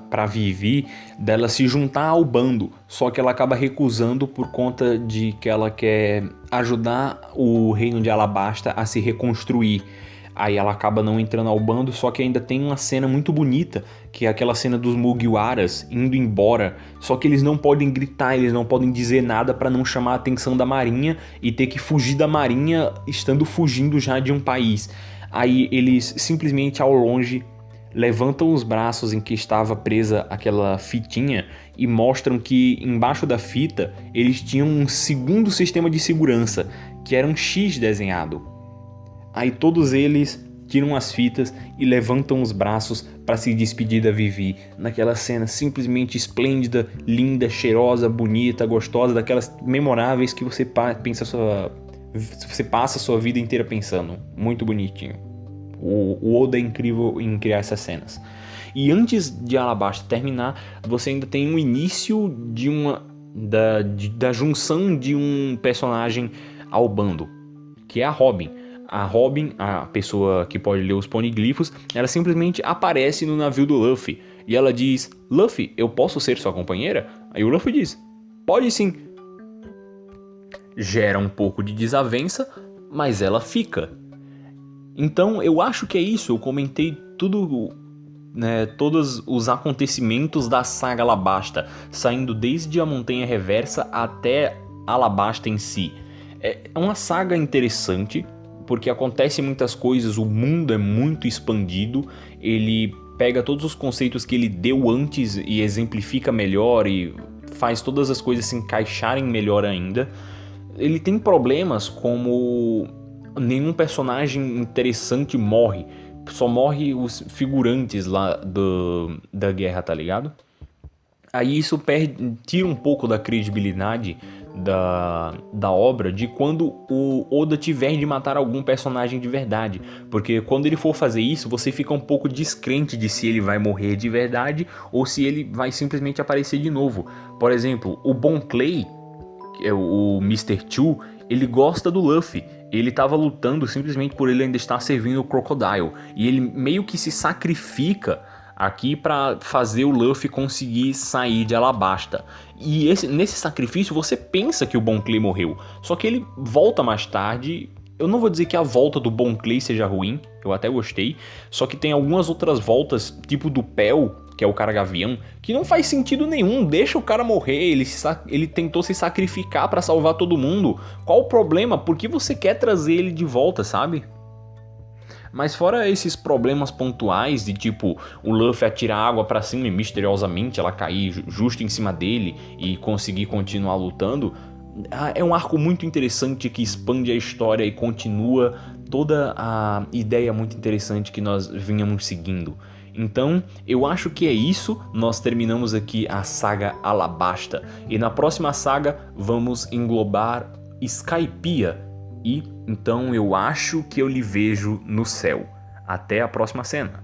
pra Vivi dela se juntar ao bando, só que ela acaba recusando por conta de que ela quer ajudar o reino de Alabasta a se reconstruir. Aí ela acaba não entrando ao bando, só que ainda tem uma cena muito bonita, que é aquela cena dos Mugiwaras indo embora, só que eles não podem gritar, eles não podem dizer nada para não chamar a atenção da marinha e ter que fugir da marinha estando fugindo já de um país. Aí eles simplesmente ao longe levantam os braços em que estava presa aquela fitinha e mostram que embaixo da fita eles tinham um segundo sistema de segurança, que era um X desenhado. Aí todos eles tiram as fitas e levantam os braços para se despedir da Vivi, naquela cena simplesmente esplêndida, linda, cheirosa, bonita, gostosa, daquelas memoráveis que você passa a sua vida inteira pensando. Muito bonitinho. O Oda é incrível em criar essas cenas. E antes de Alabasta terminar, você ainda tem um início da junção de um personagem ao bando, que é a Robin. A Robin, a pessoa que pode ler os poniglifos, ela simplesmente aparece no navio do Luffy. E ela diz: Luffy, eu posso ser sua companheira? Aí o Luffy diz: pode sim. Gera um pouco de desavença, mas ela fica. Então eu acho que é isso, eu comentei tudo, né, todos os acontecimentos da saga Alabasta, saindo desde a Montanha Reversa até Alabasta em si. É uma saga interessante, porque acontece muitas coisas, o mundo é muito expandido, ele pega todos os conceitos que ele deu antes e exemplifica melhor e faz todas as coisas se encaixarem melhor ainda. Ele tem problemas como nenhum personagem interessante morre, só morre os figurantes lá da guerra, tá ligado? Aí isso tira um pouco da credibilidade da obra de quando o Oda tiver de matar algum personagem de verdade. Porque quando ele for fazer isso, você fica um pouco descrente de se ele vai morrer de verdade ou se ele vai simplesmente aparecer de novo. Por exemplo, o Bon Clay, que é o Mr. Two, ele gosta do Luffy. Ele tava lutando simplesmente por ele ainda estar servindo o Crocodile. E ele meio que se sacrifica aqui para fazer o Luffy conseguir sair de Alabasta. E nesse sacrifício você pensa que o Bon Clay morreu, só que ele volta mais tarde. Eu não vou dizer que a volta do Bon Clay seja ruim, eu até gostei, só que tem algumas outras voltas, tipo do Pel, que é o cara gavião, que não faz sentido nenhum. Deixa o cara morrer, ele tentou se sacrificar para salvar todo mundo. Qual o problema? Por que você quer trazer ele de volta, sabe? Mas fora esses problemas pontuais de tipo o Luffy atirar água pra cima e misteriosamente ela cair justo em cima dele e conseguir continuar lutando, é um arco muito interessante que expande a história e continua toda a ideia muito interessante que nós vinhamos seguindo. Então, eu acho que é isso, nós terminamos aqui a saga Alabasta e na próxima saga vamos englobar Skypiea. E então eu acho que eu lhe vejo no céu. Até a próxima cena.